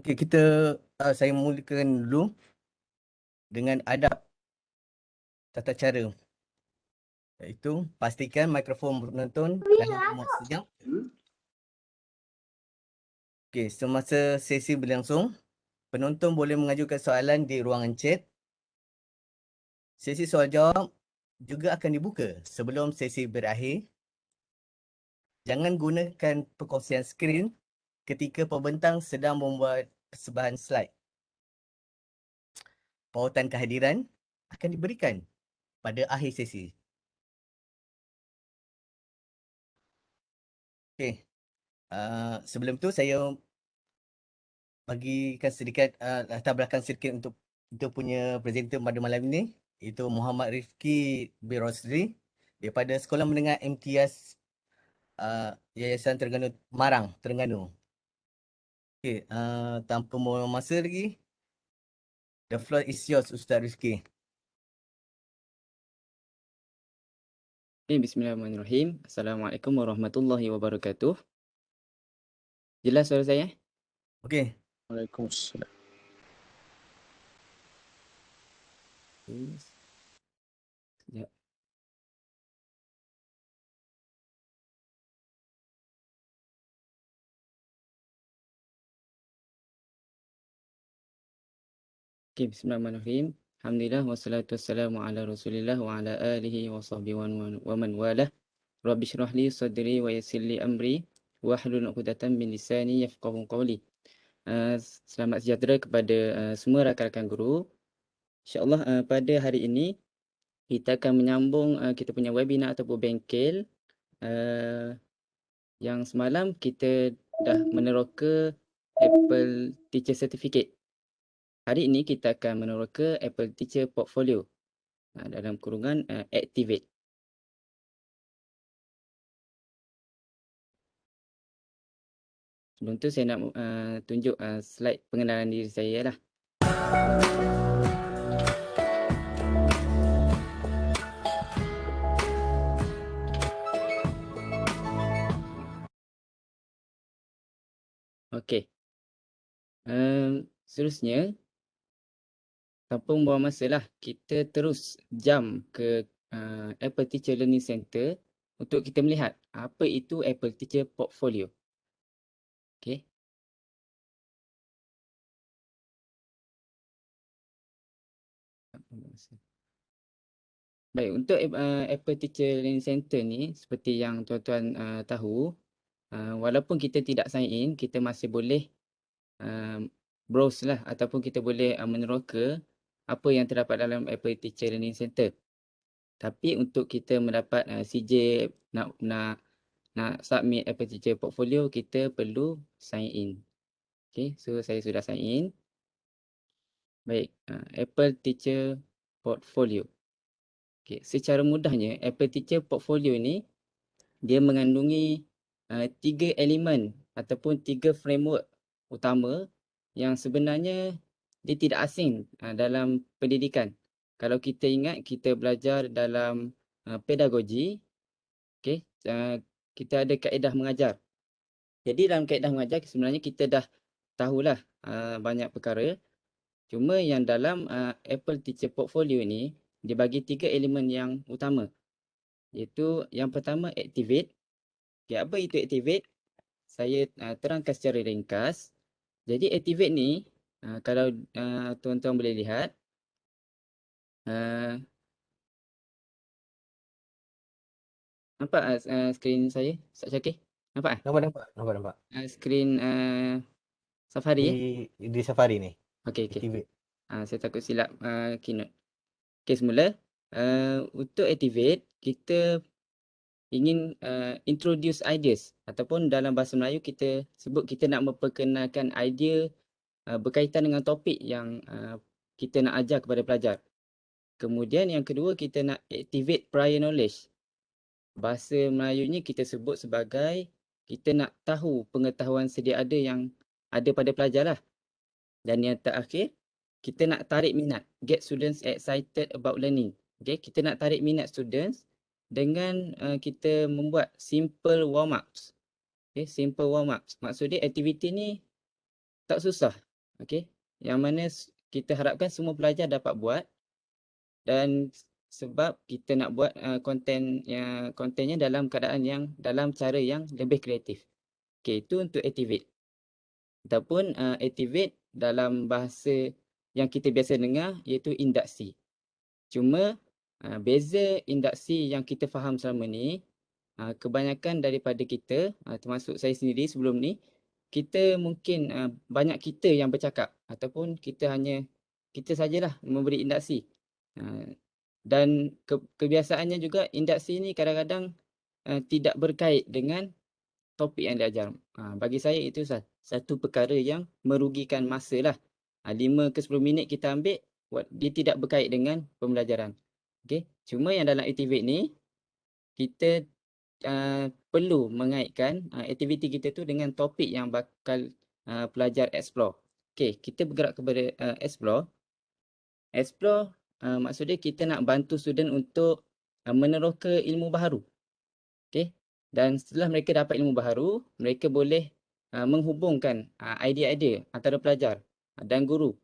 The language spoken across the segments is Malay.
Okey, saya mulakan dulu dengan adab tata cara, iaitu pastikan mikrofon penonton dalam mode senyap. Okey, semasa sesi berlangsung, penonton boleh mengajukan soalan di ruangan chat. Sesi soal jawab juga akan dibuka sebelum sesi berakhir. Jangan gunakan perkongsian skrin ketika pembentang sedang membuat persembahan slide. Pautan kehadiran akan diberikan pada akhir sesi. Okey, sebelum tu saya bagikan sedikit latar belakang sedikit untuk punya presenter pada malam ini, iaitu Muhammad Rifki bin Rosli daripada Sekolah Menengah Imtiaz Yayasan Terengganu Marang, Terengganu. Okey, tanpa membuang masa lagi, the floor is yours, Ustaz Rifki. Bismillahirrahmanirrahim. Assalamualaikum warahmatullahi wabarakatuh. Jelas suara saya? Okey, Waalaikumsalam. Sekejap. Bismillahirrahmanirrahim. Alhamdulillah wassalatu wassalamu ala Rasulillah wa ala alihi wa sahbihi wa man walah. Rabbi shrah li sadri wa yassir li amri wahlul 'uqdatam min lisani yafqahu qawli. Selamat sejahtera kepada semua rakan-rakan guru. InsyaAllah pada hari ini kita akan menyambung kita punya webinar ataupun bengkel yang semalam kita dah meneroka Apple Teacher Certificate. Hari ini kita akan meneroka Apple Teacher Portfolio dalam kurungan Activate. Sebelum tu saya nak tunjuk slide pengenalan diri saya lah. Okey. Seterusnya, tanpa membuang masa lah, kita terus jump ke Apple Teacher Learning Center untuk kita melihat apa itu Apple Teacher Portfolio. Okey. Baik, untuk Apple Teacher Learning Center ni, seperti yang tuan-tuan tahu, walaupun kita tidak sign in, kita masih boleh browse lah ataupun kita boleh meneroka apa yang terdapat dalam Apple Teacher Learning Center. Tapi untuk kita mendapat CJ nak submit Apple Teacher Portfolio, kita perlu sign in. Okay, so saya sudah sign in. Baik, Apple Teacher Portfolio. Okay, secara mudahnya Apple Teacher Portfolio ni dia mengandungi 3 elemen ataupun 3 framework utama yang sebenarnya dia tidak asing dalam pendidikan. Kalau kita ingat, kita belajar dalam pedagogi, okay, kita ada kaedah mengajar. Jadi dalam kaedah mengajar sebenarnya kita dah tahulah banyak perkara. Cuma yang dalam Apple Teacher Portfolio ni, dia bagi 3 elemen yang utama. Iaitu yang pertama, Activate. Okay, apa itu Activate? Saya terangkan secara ringkas. Jadi Activate ni, kalau tuan-tuan boleh lihat, nampak skrin saya, Ustaz Syakir? Nampak? Nampak. Skrin Safari ya? Di Safari ni. Okey. Activate. Saya takut silap keynote. Okey, semula untuk Activate, kita ingin introduce ideas ataupun dalam bahasa Melayu kita sebut kita nak memperkenalkan idea berkaitan dengan topik yang kita nak ajar kepada pelajar. Kemudian yang kedua, kita nak activate prior knowledge. Bahasa Melayunya kita sebut sebagai kita nak tahu pengetahuan sedia ada yang ada pada pelajar lah. Dan yang terakhir, kita nak tarik minat, get students excited about learning. Okay, kita nak tarik minat students dengan kita membuat simple warm-ups. Okay, simple warm-ups. Maksudnya aktiviti ni tak susah. Okey, yang mana kita harapkan semua pelajar dapat buat, dan sebab kita nak buat kontennya dalam keadaan yang dalam cara yang lebih kreatif. Okey, itu untuk Activate. Ataupun Activate dalam bahasa yang kita biasa dengar iaitu induksi. Cuma beza induksi yang kita faham selama ni, kebanyakan daripada kita, termasuk saya sendiri sebelum ni, kita mungkin banyak kita yang bercakap ataupun kita sajalah memberi induksi. Dan kebiasaannya juga induksi ni kadang-kadang tidak berkait dengan topik yang diajar. Bagi saya itu satu perkara yang merugikan masa lah. 5 ke 10 minit kita ambil, dia tidak berkait dengan pembelajaran. Okay? Cuma yang dalam Activate ni, kita perlu mengaitkan aktiviti kita tu dengan topik yang bakal pelajar explore. Okay, kita bergerak kepada explore. Explore maksudnya kita nak bantu student untuk meneroka ilmu baharu. Okay, dan setelah mereka dapat ilmu baharu, mereka boleh menghubungkan idea-idea antara pelajar dan guru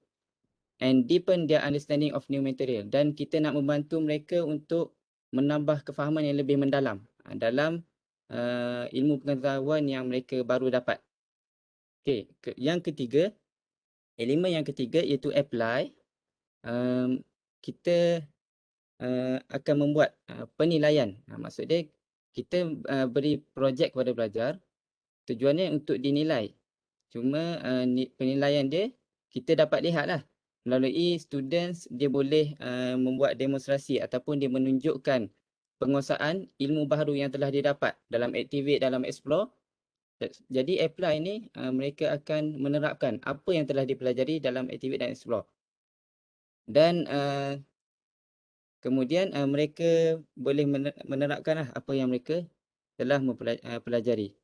and deepen their understanding of new material. Dan kita nak membantu mereka untuk menambah kefahaman yang lebih mendalam dalam ilmu pengetahuan yang mereka baru dapat. Okay, yang ketiga, elemen yang ketiga iaitu apply. Kita akan membuat penilaian. Maksud dia, kita beri projek kepada pelajar, tujuannya untuk dinilai. Cuma penilaian dia, kita dapat lihatlah melalui students dia boleh membuat demonstrasi ataupun dia menunjukkan penguasaan ilmu baharu yang telah dia dapat dalam Activate, dalam Explore. Jadi apply ni mereka akan menerapkan apa yang telah dipelajari dalam Activate dan Explore. Dan kemudian mereka boleh menerapkan apa yang mereka telah mempelajari.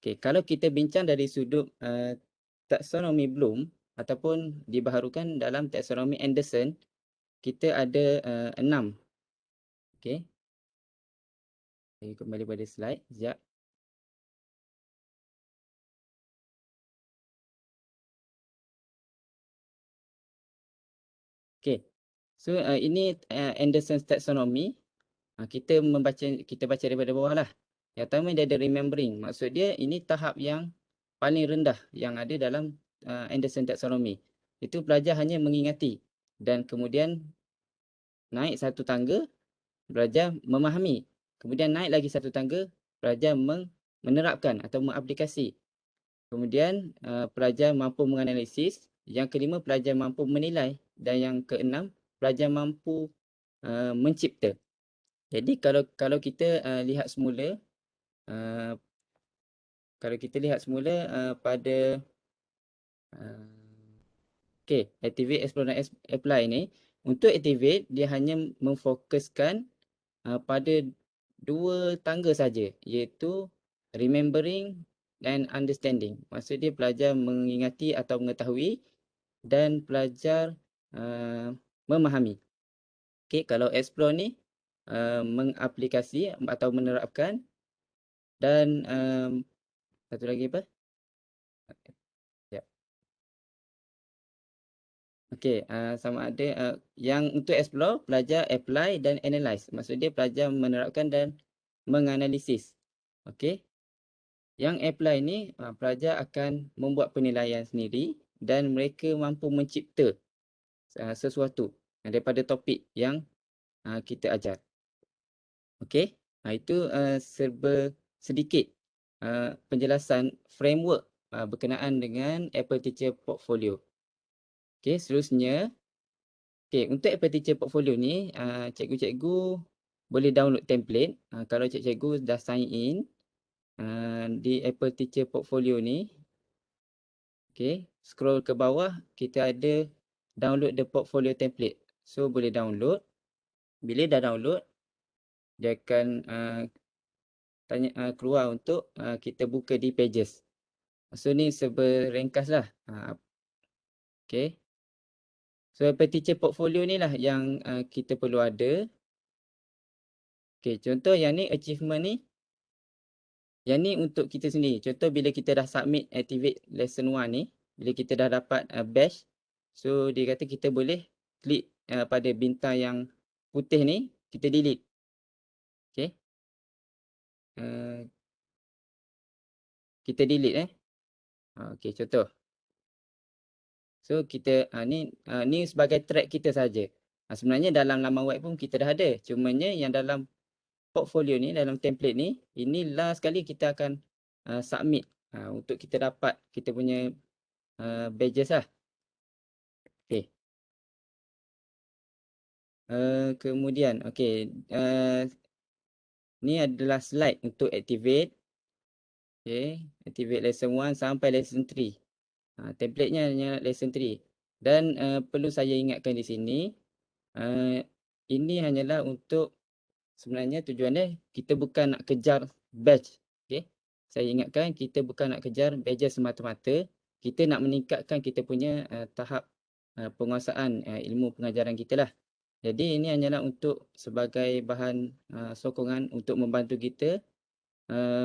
Okay, kalau kita bincang dari sudut taksonomi Bloom ataupun dibaharukan dalam taksonomi Anderson, kita ada 6. Okay. Saya kembali pada slide sekejap. Okay. So ini Anderson's taxonomy. Kita baca daripada bawah lah. Yang pertama dia ada remembering. Maksud dia ini tahap yang paling rendah yang ada dalam Anderson taxonomy. Itu pelajar hanya mengingati dan kemudian naik satu tangga, belajar memahami. Kemudian naik lagi satu tangga, pelajar menerapkan atau mengaplikasi. Kemudian pelajar mampu menganalisis. Yang kelima, pelajar mampu menilai. Dan yang keenam, pelajar mampu mencipta. Jadi kalau kita lihat semula, pada Activate, Explore dan Apply ni, untuk Activate dia hanya memfokuskan pada 2 tangga saja, iaitu remembering dan understanding. Maksud dia pelajar mengingati atau mengetahui dan pelajar memahami. Okay, kalau Explore ni mengaplikasi atau menerapkan, dan satu lagi apa? Okey, sama ada yang untuk Explore, pelajar apply dan analyze. Maksud dia pelajar menerapkan dan menganalisis. Okey. Yang apply ni pelajar akan membuat penilaian sendiri dan mereka mampu mencipta sesuatu daripada topik yang kita ajar. Okey. Itu serba sedikit penjelasan framework berkenaan dengan Apple Teacher Portfolio. Okey, seterusnya, untuk Apple Teacher Portfolio ni, cikgu-cikgu boleh download template. Kalau cikgu dah sign in di Apple Teacher Portfolio ni, scroll ke bawah, kita ada download the portfolio template. So, boleh download. Bila dah download, dia akan keluar untuk kita buka di Pages. So, ni serba ringkas lah. Okay. So, Apple Teacher Portfolio ni lah yang kita perlu ada. Okay, contoh yang ni, achievement ni. Yang ni untuk kita sendiri. Contoh bila kita dah submit Activate Lesson 1 ni. bila kita dah dapat badge, so dia kata kita boleh klik pada bintang yang putih ni, kita delete. Okay. Kita delete okay, contoh. So kita ni sebagai track kita saja. Sebenarnya dalam laman web pun kita dah ada. Cumanya yang dalam portfolio ni, dalam template ni, ini last kali kita akan submit untuk kita dapat kita punya badges lah. Okay. Kemudian, okay. Ni adalah slide untuk activate. Okay. Activate lesson 1 sampai lesson 3. Template-nya hanya lesson 3. Dan perlu saya ingatkan di sini, ini hanyalah untuk, sebenarnya tujuannya kita bukan nak kejar badge. Okay. Saya ingatkan kita bukan nak kejar badge semata-mata. Kita nak meningkatkan kita punya tahap penguasaan ilmu pengajaran kita lah. Jadi ini hanyalah untuk sebagai bahan sokongan untuk membantu kita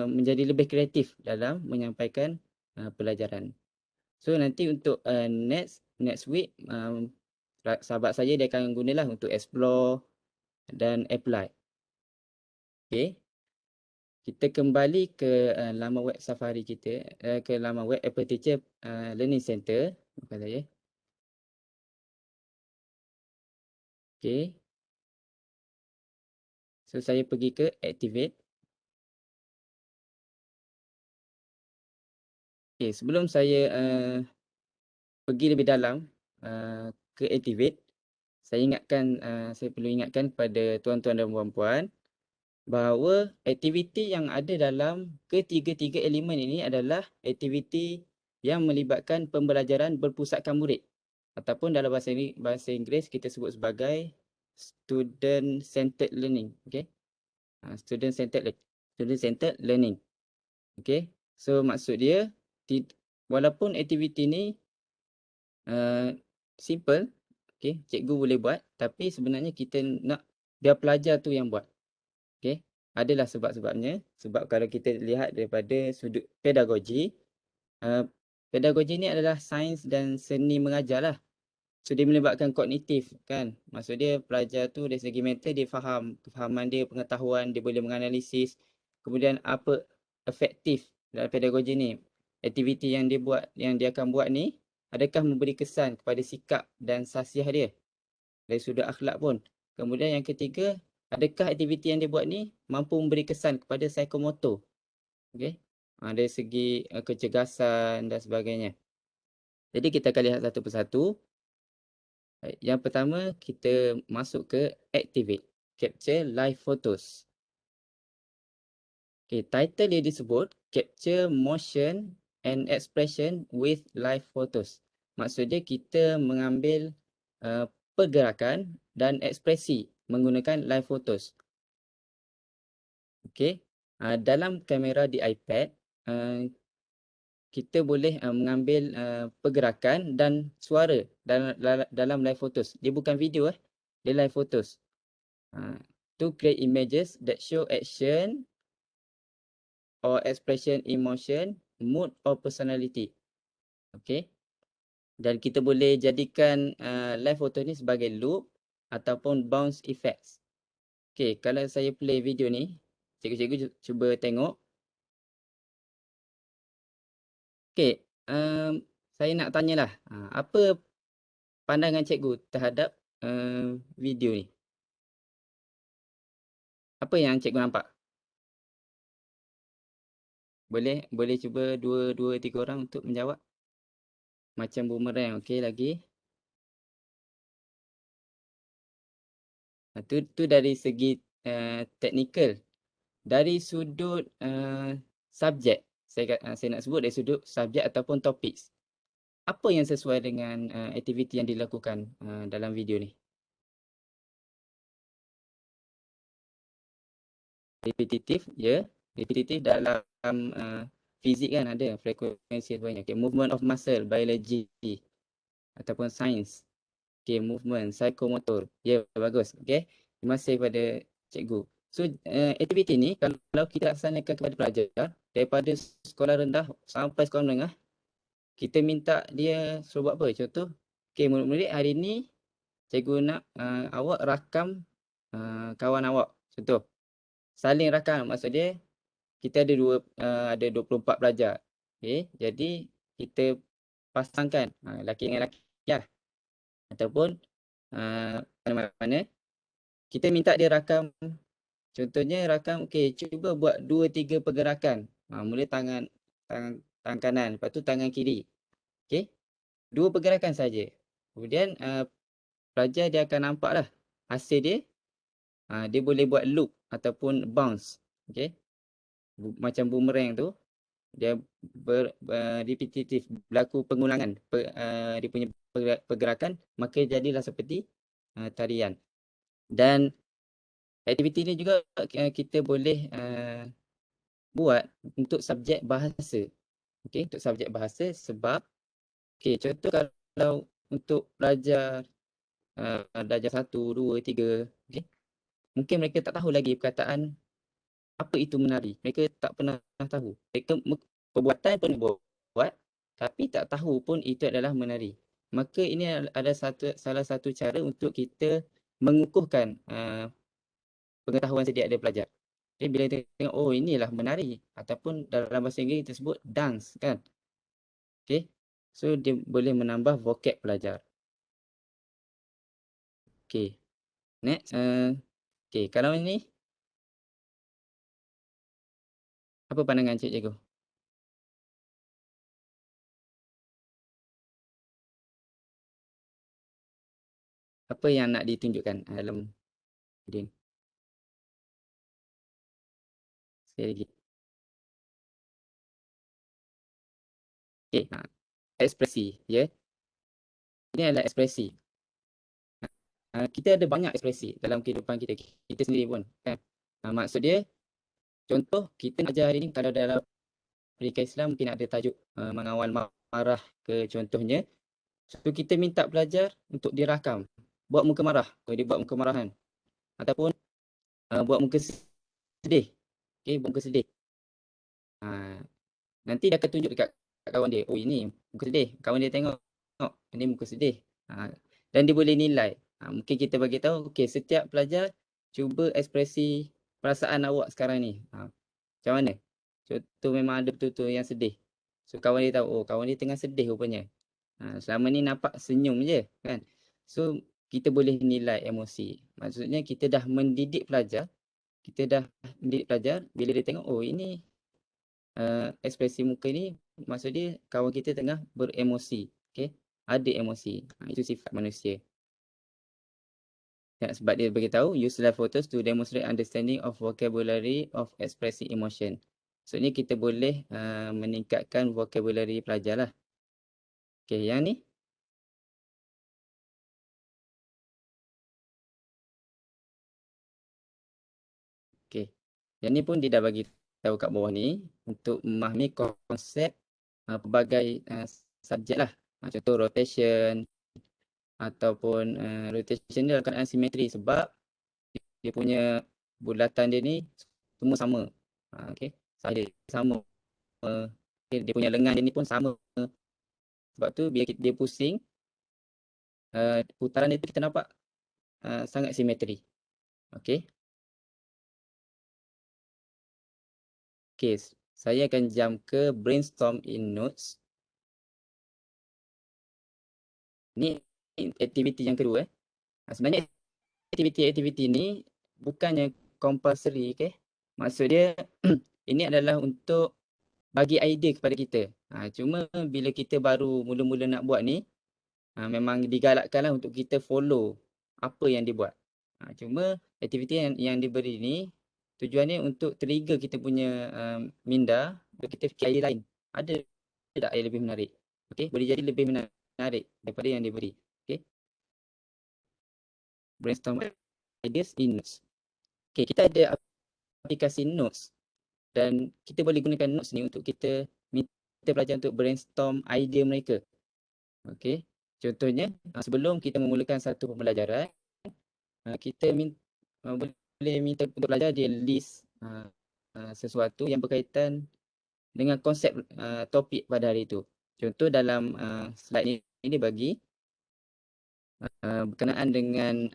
menjadi lebih kreatif dalam menyampaikan pelajaran. So nanti untuk next week, sahabat saya dia akan gunalah untuk explore dan apply. Okay. Kita kembali ke laman web Safari kita, ke laman web Apple Teacher Learning Center. Bukan saya. Okay. So saya pergi ke activate. Okay, sebelum saya pergi lebih dalam ke activate, saya perlu ingatkan kepada tuan-tuan dan puan-puan bahawa aktiviti yang ada dalam ketiga-tiga elemen ini adalah aktiviti yang melibatkan pembelajaran berpusatkan murid, ataupun dalam bahasa Inggeris kita sebut sebagai student centered learning. Okay. Student centered learning. Okay. So maksud dia, walaupun aktiviti ni simple, okay, cikgu boleh buat, tapi sebenarnya kita nak biar pelajar tu yang buat. Okay. Adalah sebab-sebabnya. Sebab kalau kita lihat daripada sudut pedagogi, pedagogi ni adalah sains dan seni mengajar lah. So dia melibatkan kognitif kan. Maksud dia pelajar tu dari segi mental dia faham, kefahaman dia, pengetahuan, dia boleh menganalisis. Kemudian apa efektif dalam pedagogi ni. Aktiviti yang dia buat, yang dia akan buat ni, adakah memberi kesan kepada sikap dan sasiah dia dari sudut akhlak pun. Kemudian yang ketiga, adakah aktiviti yang dia buat ni mampu memberi kesan kepada psikomotor. Okay. Dari segi kecergasan dan sebagainya. Jadi kita akan lihat satu persatu. Yang pertama, kita masuk ke activate, capture live photos. Okay, title dia disebut capture motion and expression with live photos. Maksudnya kita mengambil pergerakan dan ekspresi menggunakan live photos. Okay. Dalam kamera di iPad, kita boleh mengambil pergerakan dan suara dalam live photos. Dia bukan video, dia live photos. To create images that show action or expression, emotion, mood or personality. Okay. Dan kita boleh jadikan live photo ni sebagai loop ataupun bounce effects. Okay, kalau saya play video ni, cikgu-cikgu cuba tengok. Okay, saya nak tanyalah, apa pandangan cikgu terhadap video ni? Apa yang cikgu nampak? Boleh cuba 2-3 orang untuk menjawab? Macam boomerang, okey lagi. Tu dari segi teknikal. Dari sudut subjek, saya nak sebut dari sudut subjek ataupun topik. Apa yang sesuai dengan aktiviti yang dilakukan dalam video ni? Repetitif, ya. Repetitif dalam fizik kan ada frekuensi banyak. Okay. Movement of muscle, biology ataupun sains. Okay, movement, psikomotor. Ya, bagus. Okay. Terima kasih kepada cikgu. So, aktiviti ni kalau kita laksanakan kepada pelajar daripada sekolah rendah sampai sekolah menengah, kita minta dia suruh buat apa? Contoh, okey murid-murid hari ni cikgu nak awak rakam kawan awak. Contoh, saling rakam maksud dia kita ada 24 pelajar. Okey, jadi kita pasangkan lelaki dengan lelaki lah. Ataupun mana-mana kita minta dia rakam, contohnya rakam okey cuba buat 2 3 pergerakan. Mula tangan kanan, lepas tu tangan kiri. Okey, 2 pergerakan saja. Kemudian pelajar dia akan nampaklah hasil dia. Dia boleh buat loop ataupun bounce. Okey, macam boomerang tu dia repetitif, berlaku pengulangan dia punya pergerakan, maka jadilah seperti tarian. Dan aktiviti ni juga kita boleh buat untuk subjek bahasa. Okey, untuk subjek bahasa sebab okey, contoh kalau untuk pelajar darjah 1, 2, 3, okey, mungkin mereka tak tahu lagi perkataan apa itu menari. Mereka tak pernah tahu. Mereka perbuatan pun buat, tapi tak tahu pun itu adalah menari. Maka ini ada salah satu cara untuk kita mengukuhkan pengetahuan sedia ada pelajar. Jadi bila kita tengok, oh inilah menari, ataupun dalam bahasa Inggeris kita sebut dance kan. Okay, so dia boleh menambah vocab pelajar. Okay, next. Okay, kalau ini apa pandangan cikgu? Apa yang nak ditunjukkan dalam video ni? Sekali lagi. Okay, ekspresi, ya. Ini adalah ekspresi. Kita ada banyak ekspresi dalam kehidupan kita sendiri pun kan. Maksud dia, contoh kita nak ajar hari ni kalau dalam pendidikan Islam mungkin ada tajuk mengawal marah ke contohnya. So kita minta pelajar untuk dirakam, buat muka marah, kalau dia buat muka marahan, ataupun buat muka sedih. Okey, buat muka sedih. Nanti dia akan tunjuk dekat kawan dia, oh ini muka sedih. Kawan dia tengok, ini muka sedih. Dan dia boleh nilai. Mungkin kita bagi tahu, okey, setiap pelajar cuba ekspresi perasaan awak sekarang ni. Macam mana? Contoh memang ada betul-betul yang sedih. So kawan dia tahu, oh kawan dia tengah sedih rupanya. Selama ni nampak senyum je kan. So kita boleh nilai emosi. Maksudnya kita dah mendidik pelajar. Kita dah mendidik pelajar bila dia tengok, oh ini ekspresi muka ni maksud dia kawan kita tengah beremosi. Okay? Ada emosi. Itu sifat manusia. Ya, sebab dia beritahu use live photos to demonstrate understanding of vocabulary of expressing emotion. Maksudnya kita boleh meningkatkan vocabulary pelajar lah. Okay, yang ni. Okay. Yang ni pun dia dah bagi tahu kat bawah ni untuk memahami konsep pelbagai subjek lah. Contoh rotation ataupun rotation dia dalam keadaan simetri sebab dia punya bulatan dia ni semua sama. Okay. Dia sama. Dia punya lengan dia ni pun sama. Sebab tu bila dia pusing, putaran dia tu kita nampak sangat simetri. Okay. Okay, saya akan jump ke brainstorm in notes. Ni aktiviti yang kedua. Sebenarnya aktiviti-aktiviti ni bukannya compulsory, okay? Maksud dia ini adalah untuk bagi idea kepada kita. Cuma bila kita baru mula-mula nak buat ni, memang digalakkanlah untuk kita follow apa yang dibuat. Cuma aktiviti yang diberi ni tujuannya untuk trigger kita punya minda untuk kita fikir idea lain. Ada tak yang lebih menarik? Okay, boleh jadi lebih menarik daripada yang diberi. Okay, brainstorm ideas in notes. Okay, kita ada aplikasi notes dan kita boleh gunakan notes ni untuk kita minta pelajar untuk brainstorm idea mereka. Okay, contohnya sebelum kita memulakan satu pembelajaran, kita boleh minta untuk pelajar dia list sesuatu yang berkaitan dengan konsep topik pada hari itu. Contoh dalam slide ni dia bagi berkenaan dengan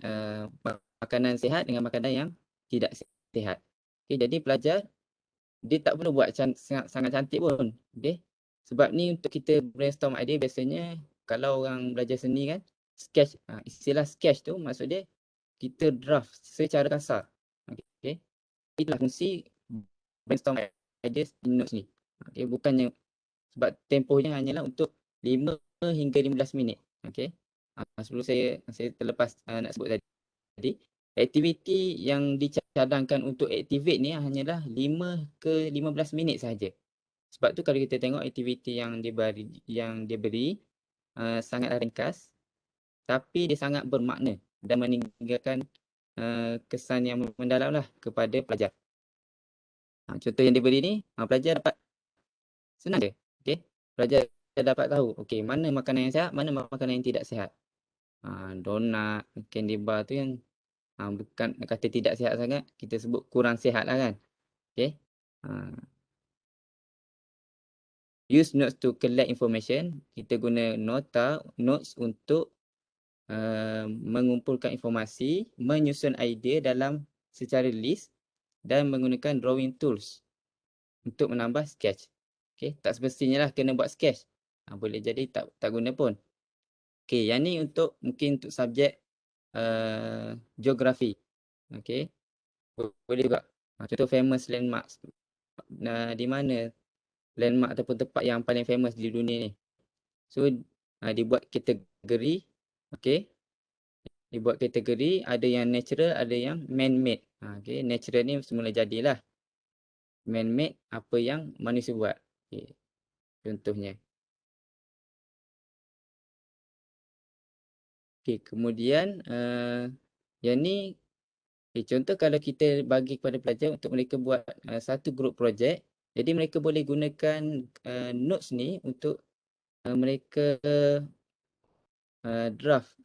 makanan sihat dengan makanan yang tidak sihat. Okey, jadi pelajar dia tak perlu buat sangat cantik pun. Okey. Sebab ni untuk kita brainstorm idea biasanya kalau orang belajar seni kan sketch, istilah sketch tu maksud dia kita draft secara kasar. Okey. Itulah fungsi brainstorm ideas di notes ni. Okey, bukannya sebab tempohnya hanyalah untuk 5 hingga 15 minit. Okey. Sebelum saya terlepas nak sebut tadi, aktiviti yang dicadangkan untuk activate ni hanyalah 5 ke 15 minit sahaja. Sebab tu kalau kita tengok aktiviti yang dia beri sangatlah ringkas tapi dia sangat bermakna dan meninggalkan kesan yang mendalamlah kepada pelajar. Contoh yang dia beri ni, pelajar dapat senang je. Okey. Pelajar dapat tahu okey mana makanan yang sihat, mana makanan yang tidak sihat. Donat, candy bar tu yang bukan kata tidak sihat sangat, kita sebut kurang sihat lah kan. Okey. Use notes to collect information. Kita guna notes untuk mengumpulkan informasi, menyusun idea dalam secara list dan menggunakan drawing tools untuk menambah sketch. Okey, tak semestinya lah kena buat sketch. Boleh jadi tak guna pun. Okey, yang ni mungkin untuk subjek geografi. Okey. Boleh juga. Contoh famous landmarks. Di mana landmark ataupun tempat yang paling famous di dunia ni. So dibuat kategori. Okey. Dibuat kategori, ada yang natural, ada yang man-made. Okey, natural ni semula jadilah. Man-made apa yang manusia buat. Okey. Contohnya. Okey, kemudian yang ni contoh kalau kita bagi kepada pelajar untuk mereka buat satu group projek, jadi mereka boleh gunakan notes ni untuk mereka draft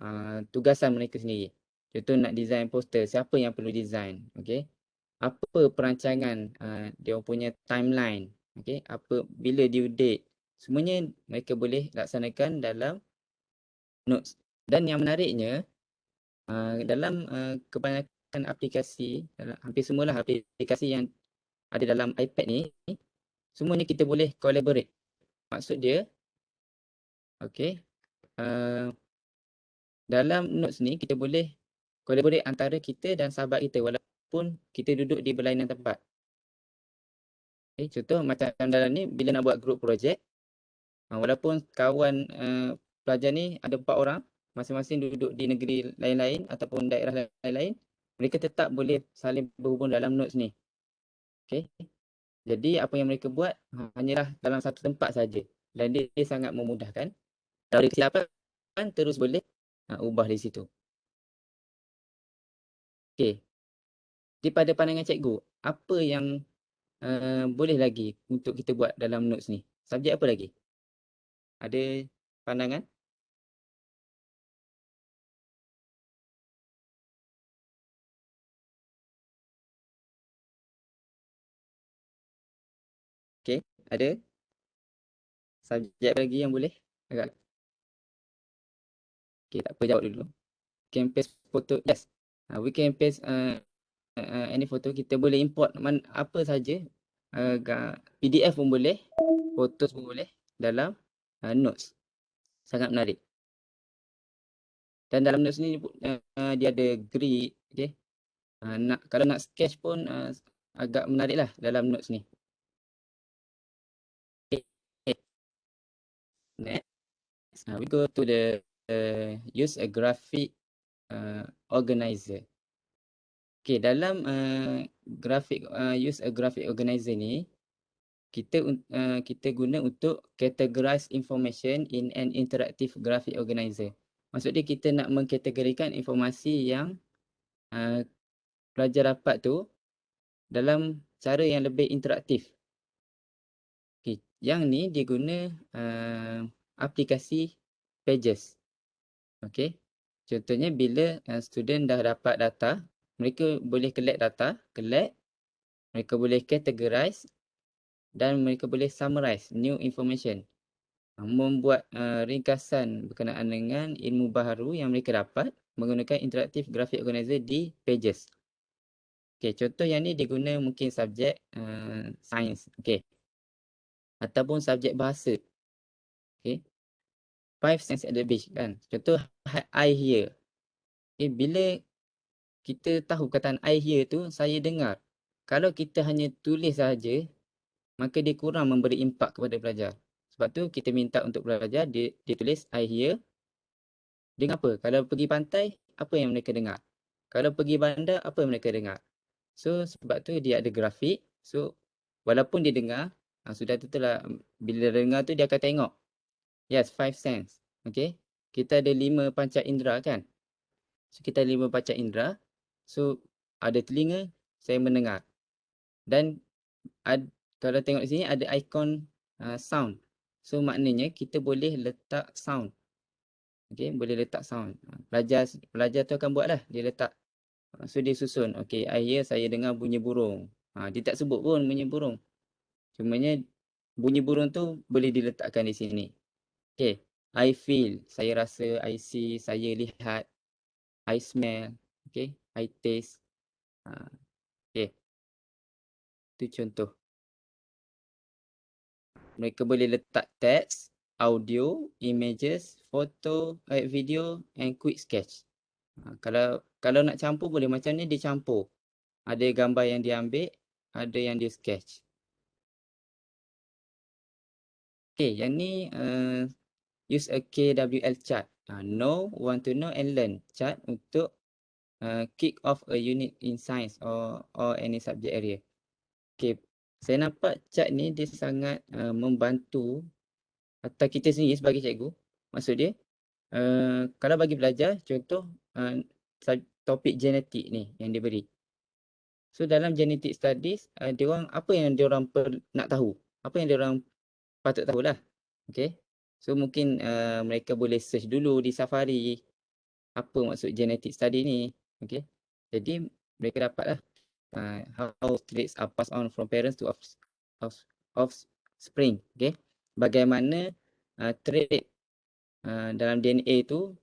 tugasan mereka sendiri. Contoh nak design poster, siapa yang perlu design, okey? Apa perancangan dia punya timeline, okey? Bila due date. Semuanya mereka boleh laksanakan dalam notes. Dan yang menariknya dalam kebanyakan aplikasi, hampir semualah aplikasi yang ada dalam iPad ni, semuanya kita boleh collaborate. Maksud dia, okey, dalam notes ni kita boleh collaborate antara kita dan sahabat kita walaupun kita duduk di berlainan tempat. Okay, contoh macam dalam ni bila nak buat group project, walaupun kawan pelajar ni ada 4 orang, masing-masing duduk di negeri lain-lain ataupun daerah lain-lain, mereka tetap boleh saling berhubung dalam notes ni. Okay. Jadi apa yang mereka buat hanyalah dalam satu tempat saja dan dia sangat memudahkan. Kalau ada kesilapan terus boleh ubah di situ. Okey. Di pada pandangan cikgu, apa yang boleh lagi untuk kita buat dalam notes ni? Subjek apa lagi? Ada pandangan? Okey, ada? Subjek apa lagi yang boleh? Agak. Okey, tak apa, jawab dulu. Can paste photo. Yes. We can paste any photo. Kita boleh import apa saja. PDF pun boleh, photos pun boleh dalam notes. Sangat menarik. Dan dalam notes ni dia ada grid, okey. Kalau nak sketch pun agak menariklah dalam notes ni. Okay. Next, we go to the use a graphic organizer. Okay, dalam use a graphic organizer ni, kita guna untuk categorize information in an interactive graphic organizer. Maksud dia kita nak mengkategorikan informasi yang pelajar dapat tu dalam cara yang lebih interaktif. Okay, yang ni dia guna aplikasi Pages. Okay. Contohnya bila student dah dapat data, mereka boleh collect data, mereka boleh categorize dan mereka boleh summarize new information. membuat ringkasan berkenaan dengan ilmu baharu yang mereka dapat menggunakan interaktif graphic organizer di Pages. Okey, contoh yang ni diguna mungkin subjek sains, okey, ataupun subjek bahasa. Okey, 5 sense at the beach kan. Contoh I hear. Okay, bila kita tahu kataan I hear tu, saya dengar. Kalau kita hanya tulis saja, maka dia kurang memberi impak kepada pelajar. Sebab tu kita minta untuk pelajar dia tulis I hear. Dengar apa? Kalau pergi pantai, apa yang mereka dengar? Kalau pergi bandar, apa yang mereka dengar? So sebab tu dia ada grafik. So walaupun dia dengar, sudah tentulah bila dia dengar tu dia akan tengok. Yes, 5 sense. Okay. Kita ada 5 panca indera kan. So kita ada 5 panca indera. So ada telinga, saya mendengar. Dan kalau tengok di sini ada ikon sound. So maknanya kita boleh letak sound. Okay, boleh letak sound. Pelajar tu akan buat lah. Dia letak. So dia susun. Okay, I hear, saya dengar bunyi burung. Dia tak sebut pun bunyi burung. Cumanya bunyi burung tu boleh diletakkan di sini. Okay, I feel, saya rasa, I see, saya lihat, I smell, okay, I taste. Okay, itu contoh. Mereka boleh letak teks, audio, images, foto, video and quick sketch. Kalau nak campur boleh macam ni, dia campur. Ada gambar yang dia ambil, ada yang dia sketch. Okay, yang ni use a KWL chart. Know, want to know and learn chart untuk kick off a unit in science or any subject area. Okay, saya nampak chart ni dia sangat membantu atau kita sendiri sebagai cikgu. Maksud dia, kalau bagi pelajar, contoh topik genetik ni yang dia beri. So dalam genetic studies, diorang apa yang diorang nak tahu? Apa yang diorang patut tahulah. Okay. So mungkin mereka boleh search dulu di Safari apa maksud genetic study ni. Okay. Jadi mereka dapatlah how traits are passed on from parents to offspring. Okay. Bagaimana trait dalam DNA tu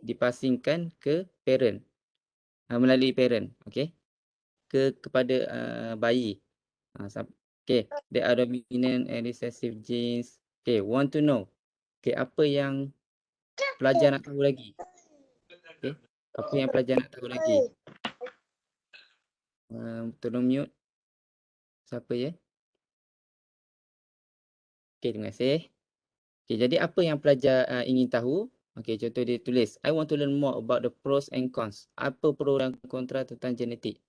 dipasingkan ke parent melalui parent. Okay. Kepada bayi. Okay, there are dominant and recessive genes. Okay, want to know. Okay, apa yang pelajar nak tahu lagi? Okay, apa yang pelajar nak tahu lagi? Tolong mute. Siapa ya? Okay, terima kasih. Okay, jadi apa yang pelajar ingin tahu? Okay, contoh dia tulis, I want to learn more about the pros and cons. Apa pro dan kontra tentang genetik?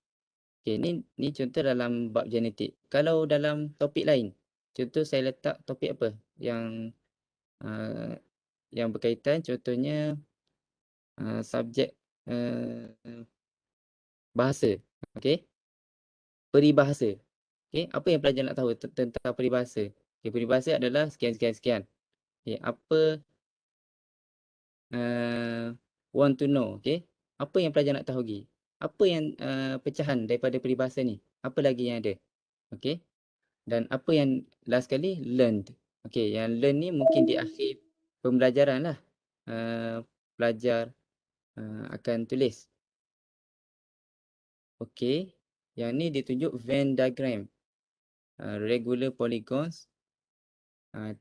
Okay, ni contoh dalam bab genetik. Kalau dalam topik lain, contoh saya letak topik apa yang berkaitan, contohnya subjek bahasa. Okay, peribahasa. Okay, apa yang pelajar nak tahu tentang peribahasa? Okay, peribahasa adalah sekian. Okay, apa want to know? Okay, apa yang pelajar nak tahu lagi? Apa yang pecahan daripada peribahasa ni? Apa lagi yang ada? Okay, dan apa yang last kali learned. Okay, yang learn ni mungkin di akhir pembelajaran lah. Pelajar akan tulis. Okay, yang ni ditunjuk Venn diagram. Regular polygons.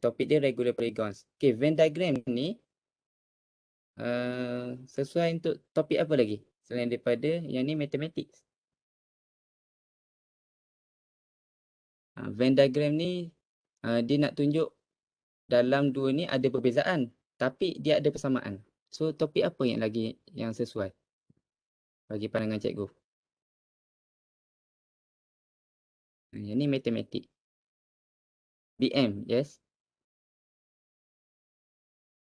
Topik dia regular polygons. Okay, Venn diagram ni sesuai untuk topik apa lagi? Selain daripada yang ni mathematics. Venn diagram ni dia nak tunjuk dalam dua ni ada perbezaan. Tapi dia ada persamaan. So topik apa yang lagi yang sesuai bagi pandangan cikgu? Yang ni matematik. BM, yes.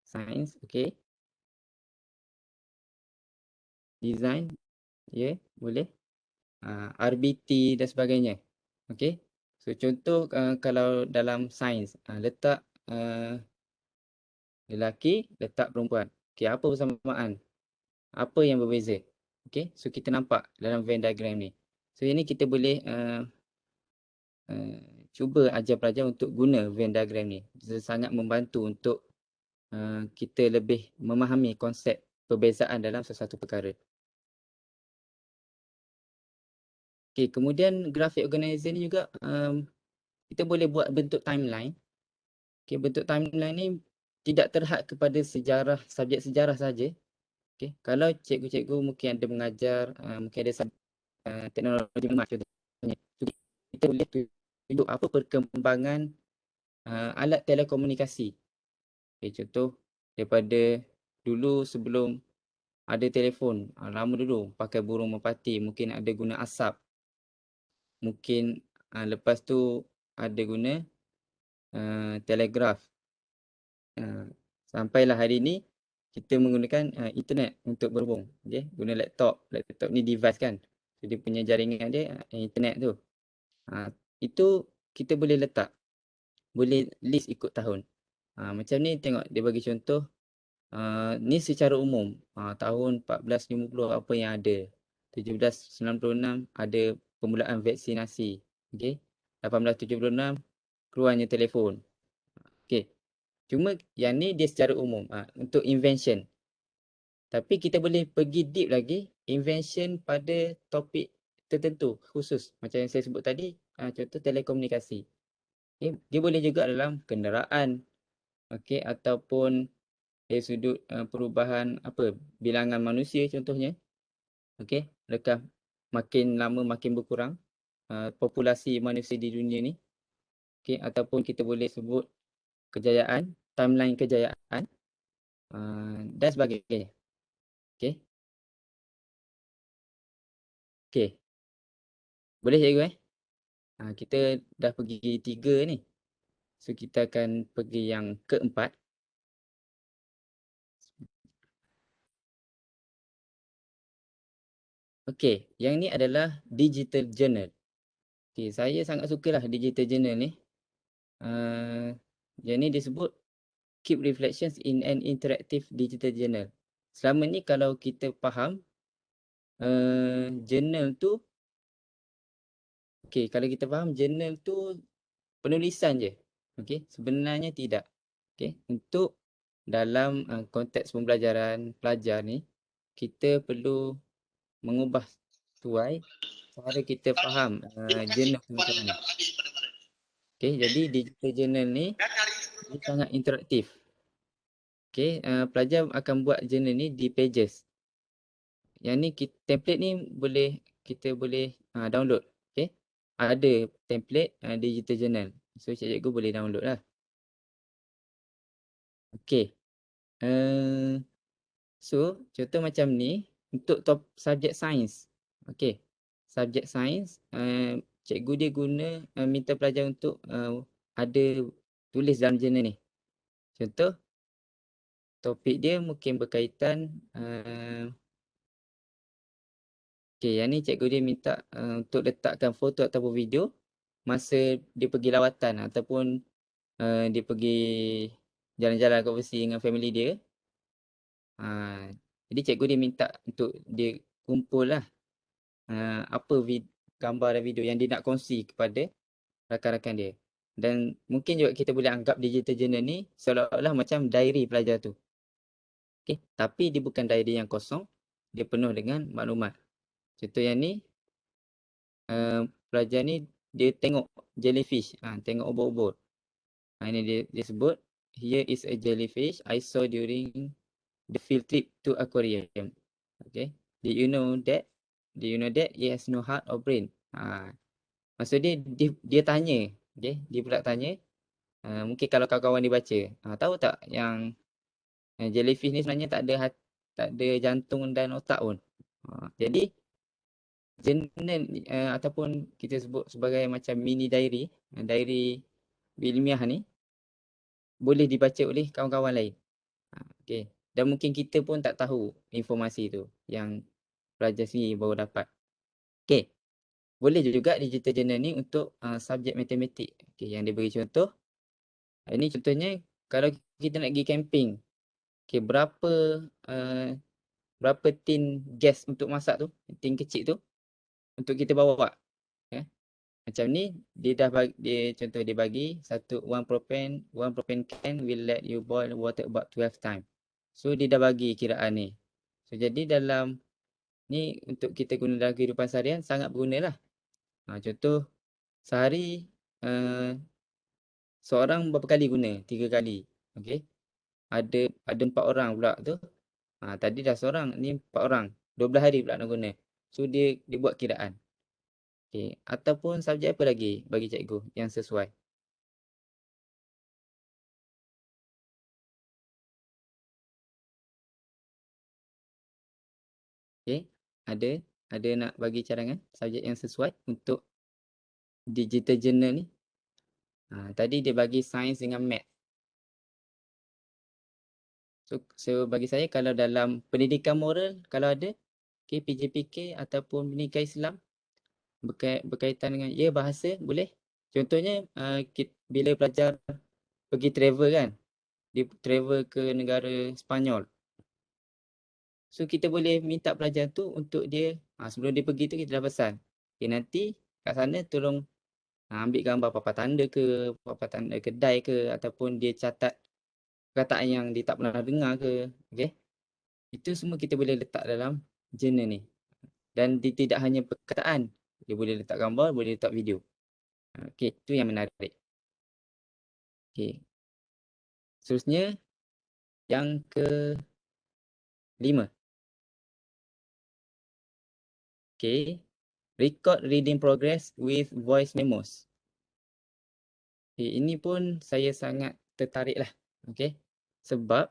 Science, okay. Design, ya, yeah, boleh. RBT dan sebagainya. Okay. So contoh kalau dalam sains, letak lelaki, letak perempuan. Okay, apa persamaan? Apa yang berbeza? Okay, so kita nampak dalam Venn diagram ni. So ini kita boleh cuba ajar pelajar untuk guna Venn diagram ni. Sangat membantu untuk kita lebih memahami konsep perbezaan dalam sesuatu perkara. Okay, kemudian grafik organizer ni juga kita boleh buat bentuk timeline. Okay, bentuk timeline ni tidak terhad kepada sejarah, subjek sejarah saja. Okay, kalau cikgu-cikgu mungkin ada mengajar, mungkin ada teknologi emas contohnya, kita boleh tunjuk apa perkembangan alat telekomunikasi. Okay, contoh daripada dulu sebelum ada telefon, lama dulu pakai burung merpati, mungkin ada guna asap. Mungkin lepas tu ada guna telegraf. Sampailah hari ni kita menggunakan internet untuk berhubung. Okay? Guna laptop. Laptop ni device kan. So, dia punya jaringan dia internet tu. Itu kita boleh letak. Boleh list ikut tahun. Macam ni tengok dia bagi contoh. Ni secara umum. Tahun 1450 apa yang ada. 1796 ada permulaan vaksinasi. Okay? 1876 keluarnya telefon. Okay. Cuma yang ni dia secara umum untuk invention. Tapi kita boleh pergi deep lagi invention pada topik tertentu khusus. Macam yang saya sebut tadi, contoh telekomunikasi. Okay. Dia boleh juga dalam kenderaan. Okay. Ataupun dari sudut perubahan bilangan manusia contohnya. Okay. Adakah makin lama makin berkurang populasi manusia di dunia ni. Okay. Ataupun kita boleh sebut kejayaan, timeline kejayaan dan sebagainya. Okay. Okay. Boleh cikgu kita dah pergi 3 ni. So kita akan pergi yang keempat. Okay. Yang ni adalah digital journal. Okay. Saya sangat sukalah digital journal ni. Yang ni disebut Keep Reflections in an Interactive Digital Journal. Selama ni kalau kita faham journal tu, okay, kalau kita faham journal tu penulisan je. Okay, sebenarnya tidak. Okay, untuk dalam konteks pembelajaran pelajar ni, kita perlu mengubah tuai cara kita faham journal tu macam mana. Okay, jadi digital journal ni dia sangat interaktif. Okay, pelajar akan buat journal ni di Pages. Yang ni template ni kita boleh download. Okay, ada template digital journal. So cikgu boleh download lah. Okay. So contoh macam ni untuk subjek sains. Okay. Subjek sains cikgu dia guna minta pelajar untuk ada tulis dalam journal ni. Contoh topik dia mungkin berkaitan okay, yang ni cikgu dia minta untuk letakkan foto ataupun video masa dia pergi lawatan ataupun dia pergi jalan-jalan kat overseas dengan family dia. Jadi cikgu dia minta untuk dia kumpul lah apa gambar dan video yang dia nak kongsi kepada rakan-rakan dia. Dan mungkin juga kita boleh anggap digital journal ni seolah-olah macam diary pelajar tu. Okay. Tapi dia bukan diary yang kosong. Dia penuh dengan maklumat. Contoh yang ni, pelajar ni dia tengok jellyfish. Tengok ubur-ubur. Ini dia sebut, here is a jellyfish I saw during the field trip to aquarium. Okay. Did you know that? Do you know that it has no heart or brain? Maksud dia tanya. Okay. Dia pula tanya. Mungkin kalau kawan-kawan dia baca. Tahu tak yang jellyfish ni sebenarnya tak ada jantung dan otak pun. Jadi journal ataupun kita sebut sebagai macam mini diary. Diary ilmiah ni boleh dibaca oleh kawan-kawan lain. Okay. Dan mungkin kita pun tak tahu informasi tu yang pelajar sendiri baru dapat. Okay. Boleh juga digital journal ni untuk subjek matematik. Okay. Yang dia beri contoh. Ini contohnya kalau kita nak pergi camping. Okay. Berapa tin gas untuk masak tu. Tin kecil tu. Untuk kita bawa. Okay. Macam ni dia dah bagi, contoh dia bagi one propane can will let you boil water about 12 time. So dia dah bagi kiraan ni. So jadi dalam ni untuk kita guna dalam kehidupan seharian sangat berguna lah. Contoh sehari seorang berapa kali guna? 3 kali. Okey. Ada 4 orang pula tu. Tadi dah seorang, ni 4 orang. 12 hari pula nak guna. So dia buat kiraan. Okey, ataupun subjek apa lagi bagi cikgu yang sesuai? Okey, ada nak bagi cadangan subjek yang sesuai untuk digital journal ni? Tadi dia bagi sains dengan math. So bagi saya kalau dalam pendidikan moral kalau ada, okey, PJPK ataupun pendidikan Islam berkaitan dengan bahasa boleh. Contohnya bila pelajar pergi travel kan, dia travel ke negara Sepanyol. So kita boleh minta pelajar tu untuk dia sebelum dia pergi tu kita dah pesan. Okay, nanti kat sana tolong ambil gambar papan tanda ke, papan tanda kedai ke, ataupun dia catat perkataan yang dia tak pernah dengar ke. Okay. Itu semua kita boleh letak dalam journal ni. Dan dia tidak hanya perkataan. Dia boleh letak gambar, boleh letak video. Okay, itu yang menarik. Okay. Seterusnya, yang ke-5. Okay. Record reading progress with voice memos. Okay, ini pun saya sangat tertarik lah. Okay. Sebab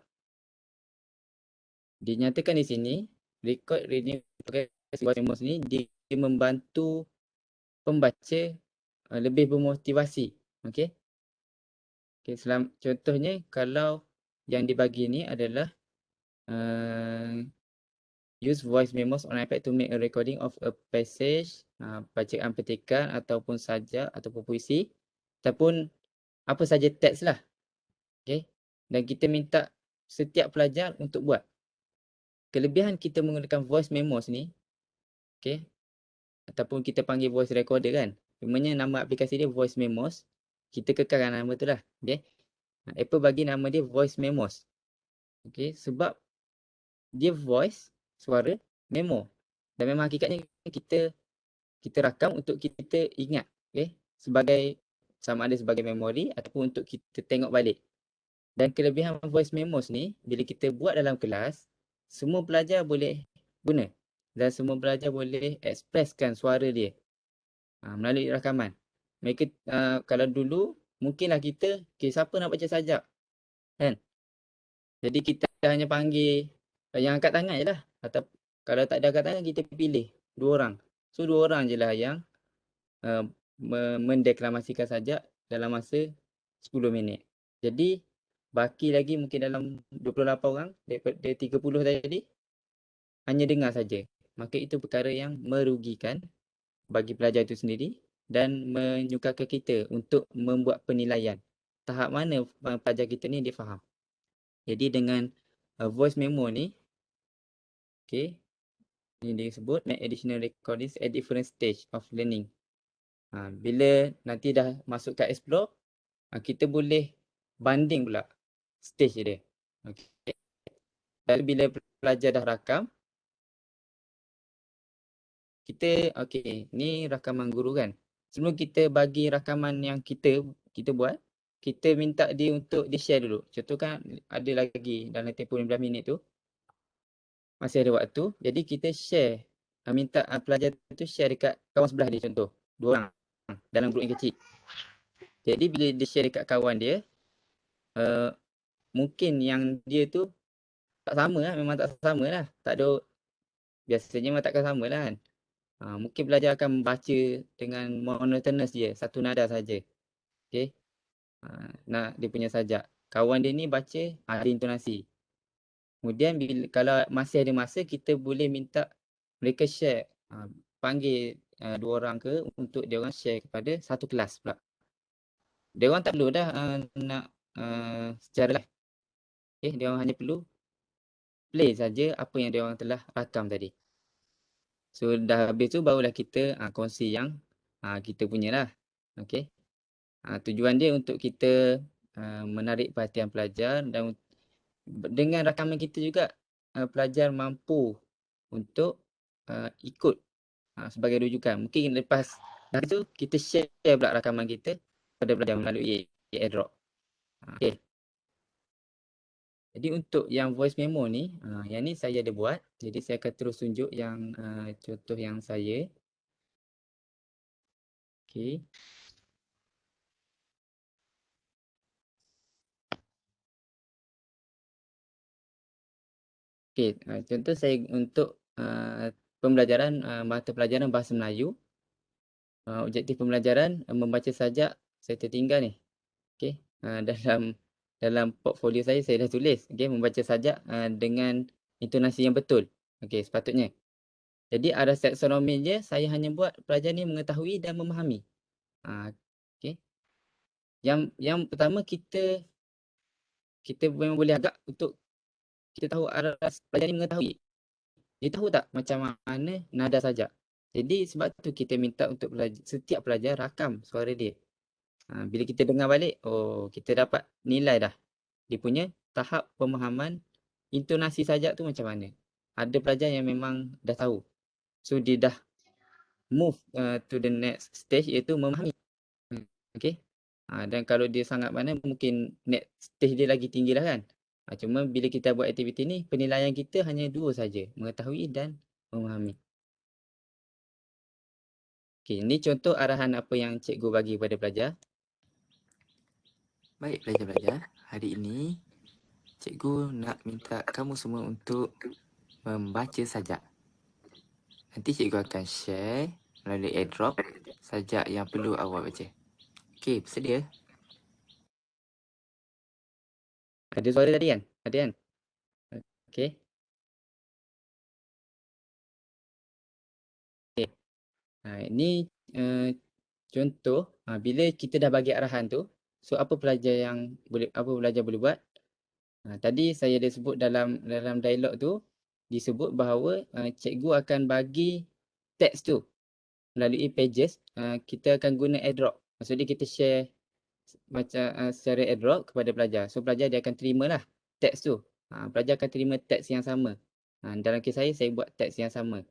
dinyatakan di sini, record reading progress voice memos ni dia membantu pembaca lebih bermotivasi. Okay. Okay, contohnya kalau yang dibagi ni adalah use voice memos on iPad to make a recording of a passage, bacaan petikan ataupun sajak ataupun puisi ataupun apa saja teks lah. Okay. Dan kita minta setiap pelajar untuk buat. Kelebihan kita menggunakan voice memos ni, okay, ataupun kita panggil voice recorder kan. Cumanya nama aplikasi dia voice memos. Kita kekalkan nama tu lah. Okay. Apple bagi nama dia voice memos. Okay, sebab dia voice, suara, memo. Dan memang hakikatnya kita rakam untuk kita ingat. Okay, sebagai sama ada sebagai memori ataupun untuk kita tengok balik. Dan kelebihan voice memos ni, bila kita buat dalam kelas, semua pelajar boleh guna. Dan semua pelajar boleh ekspreskan suara dia melalui rakaman. Mereka kalau dulu, mungkinlah kita, siapa nak baca sajak? Kan? Jadi kita hanya panggil yang angkat tangan je lah. Atau kalau tak ada angkat tangan, kita pilih 2 orang. So 2 orang je lah yang mendeklamasikan sajak dalam masa 10 minit. Jadi baki lagi mungkin dalam 28 orang daripada 30 tadi hanya dengar saja. Maka itu perkara yang merugikan bagi pelajar itu sendiri dan menyukarkan kita untuk membuat penilaian. Tahap mana pelajar kita ni dia faham. Jadi dengan voice memo ni, okay, ni dia sebut make additional recordings at different stage of learning. Bila nanti dah masuk kat explore, kita boleh banding pula stage dia. Okay. Lalu bila pelajar dah rakam, kita, okay, ni rakaman guru kan. Sebelum kita bagi rakaman yang kita buat, kita minta dia untuk di-share dulu. Contoh kan ada lagi dalam tempoh 15 minit tu, masih ada waktu. Jadi kita share, minta pelajar tu share dekat kawan sebelah dia contoh. 2 orang dalam grup yang kecil. Jadi bila dia share dekat kawan dia, mungkin yang dia tu tak sama lah, memang tak sama lah. Tak ada, biasanya memang takkan sama lah kan. Mungkin pelajar akan baca dengan monotonous je, satu nada saja. Okay. Nak dia punya sajak. Kawan dia ni baca ada intonasi. Kemudian kalau masih ada masa, kita boleh minta mereka share. Panggil 2 orang ke untuk dia orang share kepada satu kelas pula. Dia orang tak perlu dah nak secara live. Okay, dia orang hanya perlu play saja apa yang dia orang telah rakam tadi. So dah habis tu barulah kita kongsi yang kita punya lah. Okey. Tujuan dia untuk kita menarik perhatian pelajar dan dengan rakaman kita juga pelajar mampu untuk ikut sebagai rujukan. Mungkin lepas dari tu kita share pula rakaman kita pada pelajar melalui airdrop. Okey. Jadi untuk yang voice memo ni, yang ni saya ada buat. Jadi saya akan terus tunjuk yang contoh yang saya. Okey. Okey, contoh saya untuk pembelajaran mata pelajaran Bahasa Melayu. Objektif pembelajaran membaca sajak saya tertinggal ni. Okey, dalam portfolio saya dah tulis, okey, membaca sajak dengan intonasi yang betul. Okey, sepatutnya. Jadi arah taksonomi je saya hanya buat pelajar ni mengetahui dan memahami. Okey. Yang pertama kita memang boleh agak untuk kita tahu arah pelajar ni mengetahui. Dia tahu tak macam mana nada sajak. Jadi sebab tu kita minta untuk setiap pelajar rakam suara dia. Bila kita dengar balik, kita dapat nilai dah dia punya tahap pemahaman intonasi sajak tu macam mana. Ada pelajar yang memang dah tahu. So dia dah move to the next stage iaitu memahami. Okey. Dan kalau dia sangat pandai mungkin next stage dia lagi tinggi lah kan. Cuma bila kita buat aktiviti ni penilaian kita hanya 2 saja, mengetahui dan memahami. Okey, ni contoh arahan apa yang cikgu bagi kepada pelajar. Baik pelajar-pelajar, hari ini cikgu nak minta kamu semua untuk membaca sajak. Nanti cikgu akan share melalui airdrop sajak yang perlu awak baca. Okey, bersedia? Ada suara tadi kan? Ada kan? Okey. Okey. Ini contoh bila kita dah bagi arahan tu, so apa pelajar boleh buat? Tadi saya ada sebut dalam dialog tu disebut bahawa cikgu akan bagi teks tu melalui pages. Kita akan guna airdrop. Maksudnya kita share macam secara airdrop kepada pelajar. So pelajar dia akan terimalah teks tu. Pelajar akan terima teks yang sama. Dalam kes saya buat teks yang sama.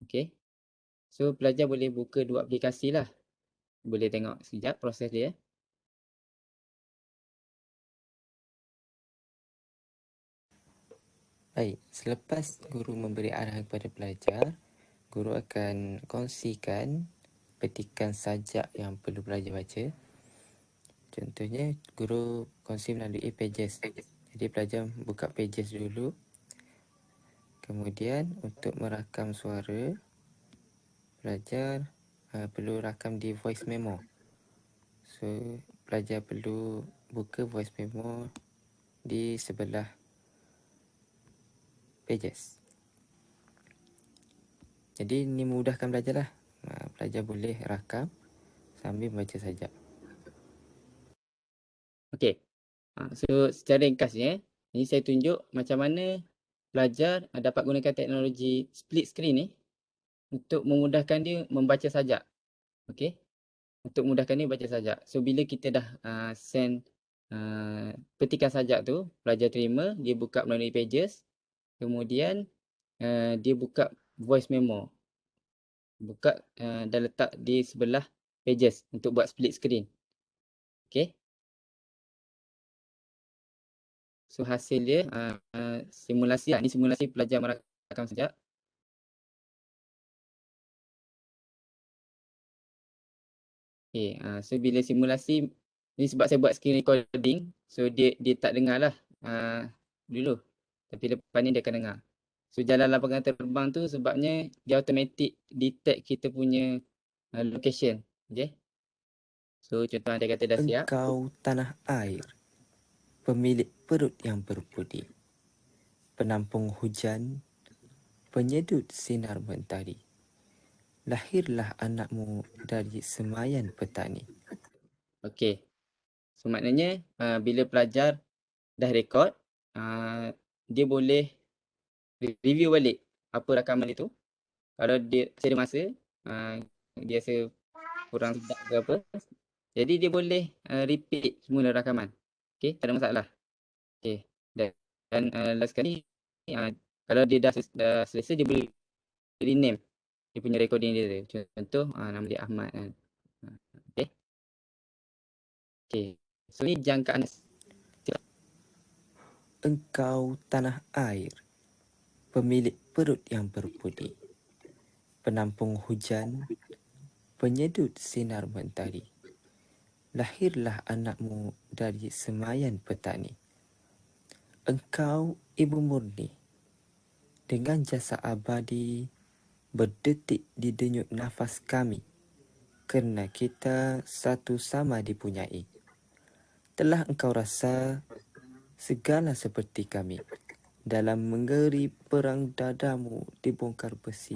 Okey. So pelajar boleh buka 2 aplikasi lah. Boleh tengok sekejap proses dia. Baik, selepas guru memberi arahan kepada pelajar, guru akan kongsikan petikan sajak yang perlu pelajar baca. Contohnya, guru kongsi melalui pages. Jadi pelajar buka pages dulu. Kemudian untuk merakam suara, pelajar perlu rakam di voice memo. So, pelajar perlu buka voice memo di sebelah pages. Jadi ini memudahkan pelajar lah. Pelajar boleh rakam sambil membaca sajak. Okey. So secara ringkasnya, ini saya tunjuk macam mana pelajar dapat gunakan teknologi split screen ni untuk memudahkan dia membaca sajak. Okey. Untuk memudahkan dia baca sajak. So bila kita dah send petikan sajak tu, pelajar terima, dia buka melalui pages. Kemudian dia buka voice memo. Buka dan letak di sebelah pages untuk buat split screen. Okey. So hasil dia simulasi lah. Ini simulasi pelajar merakam sajak. Okay, so bila simulasi ni sebab saya buat screen recording, so dia tak dengar lah dulu. Tapi lepas ni dia akan dengar. So jalan lapangan terbang tu sebabnya dia automatic detect kita punya location. Okay. So contoh andai kata dah siap. Engkau tanah air, pemilik perut yang berputih, penampung hujan, penyedut sinar mentari. Lahirlah anakmu dari semayan petani. Okay. So maknanya bila pelajar dah rekod, dia boleh review balik apa rakaman itu. Kalau dia ada masa, dia rasa kurang sedap ke apa. Jadi dia boleh repeat semula rakaman. Okey, tak ada masalah. Okey. Dan last sekali kalau dia dah selesai dia boleh rename dia punya recording dia tu. Contoh nama dia Ahmad kan. Okey. Okey. So ni jangkaan Engkau tanah air, pemilik perut yang berbudi, penampung hujan, penyedut sinar mentari. Lahirlah anakmu dari semayan petani. Engkau ibu murni, dengan jasa abadi berdetik di denyut nafas kami, kerana kita satu sama dipunyai. Telah engkau rasa segala seperti kami, dalam menggeri perang dadamu dibongkar besi,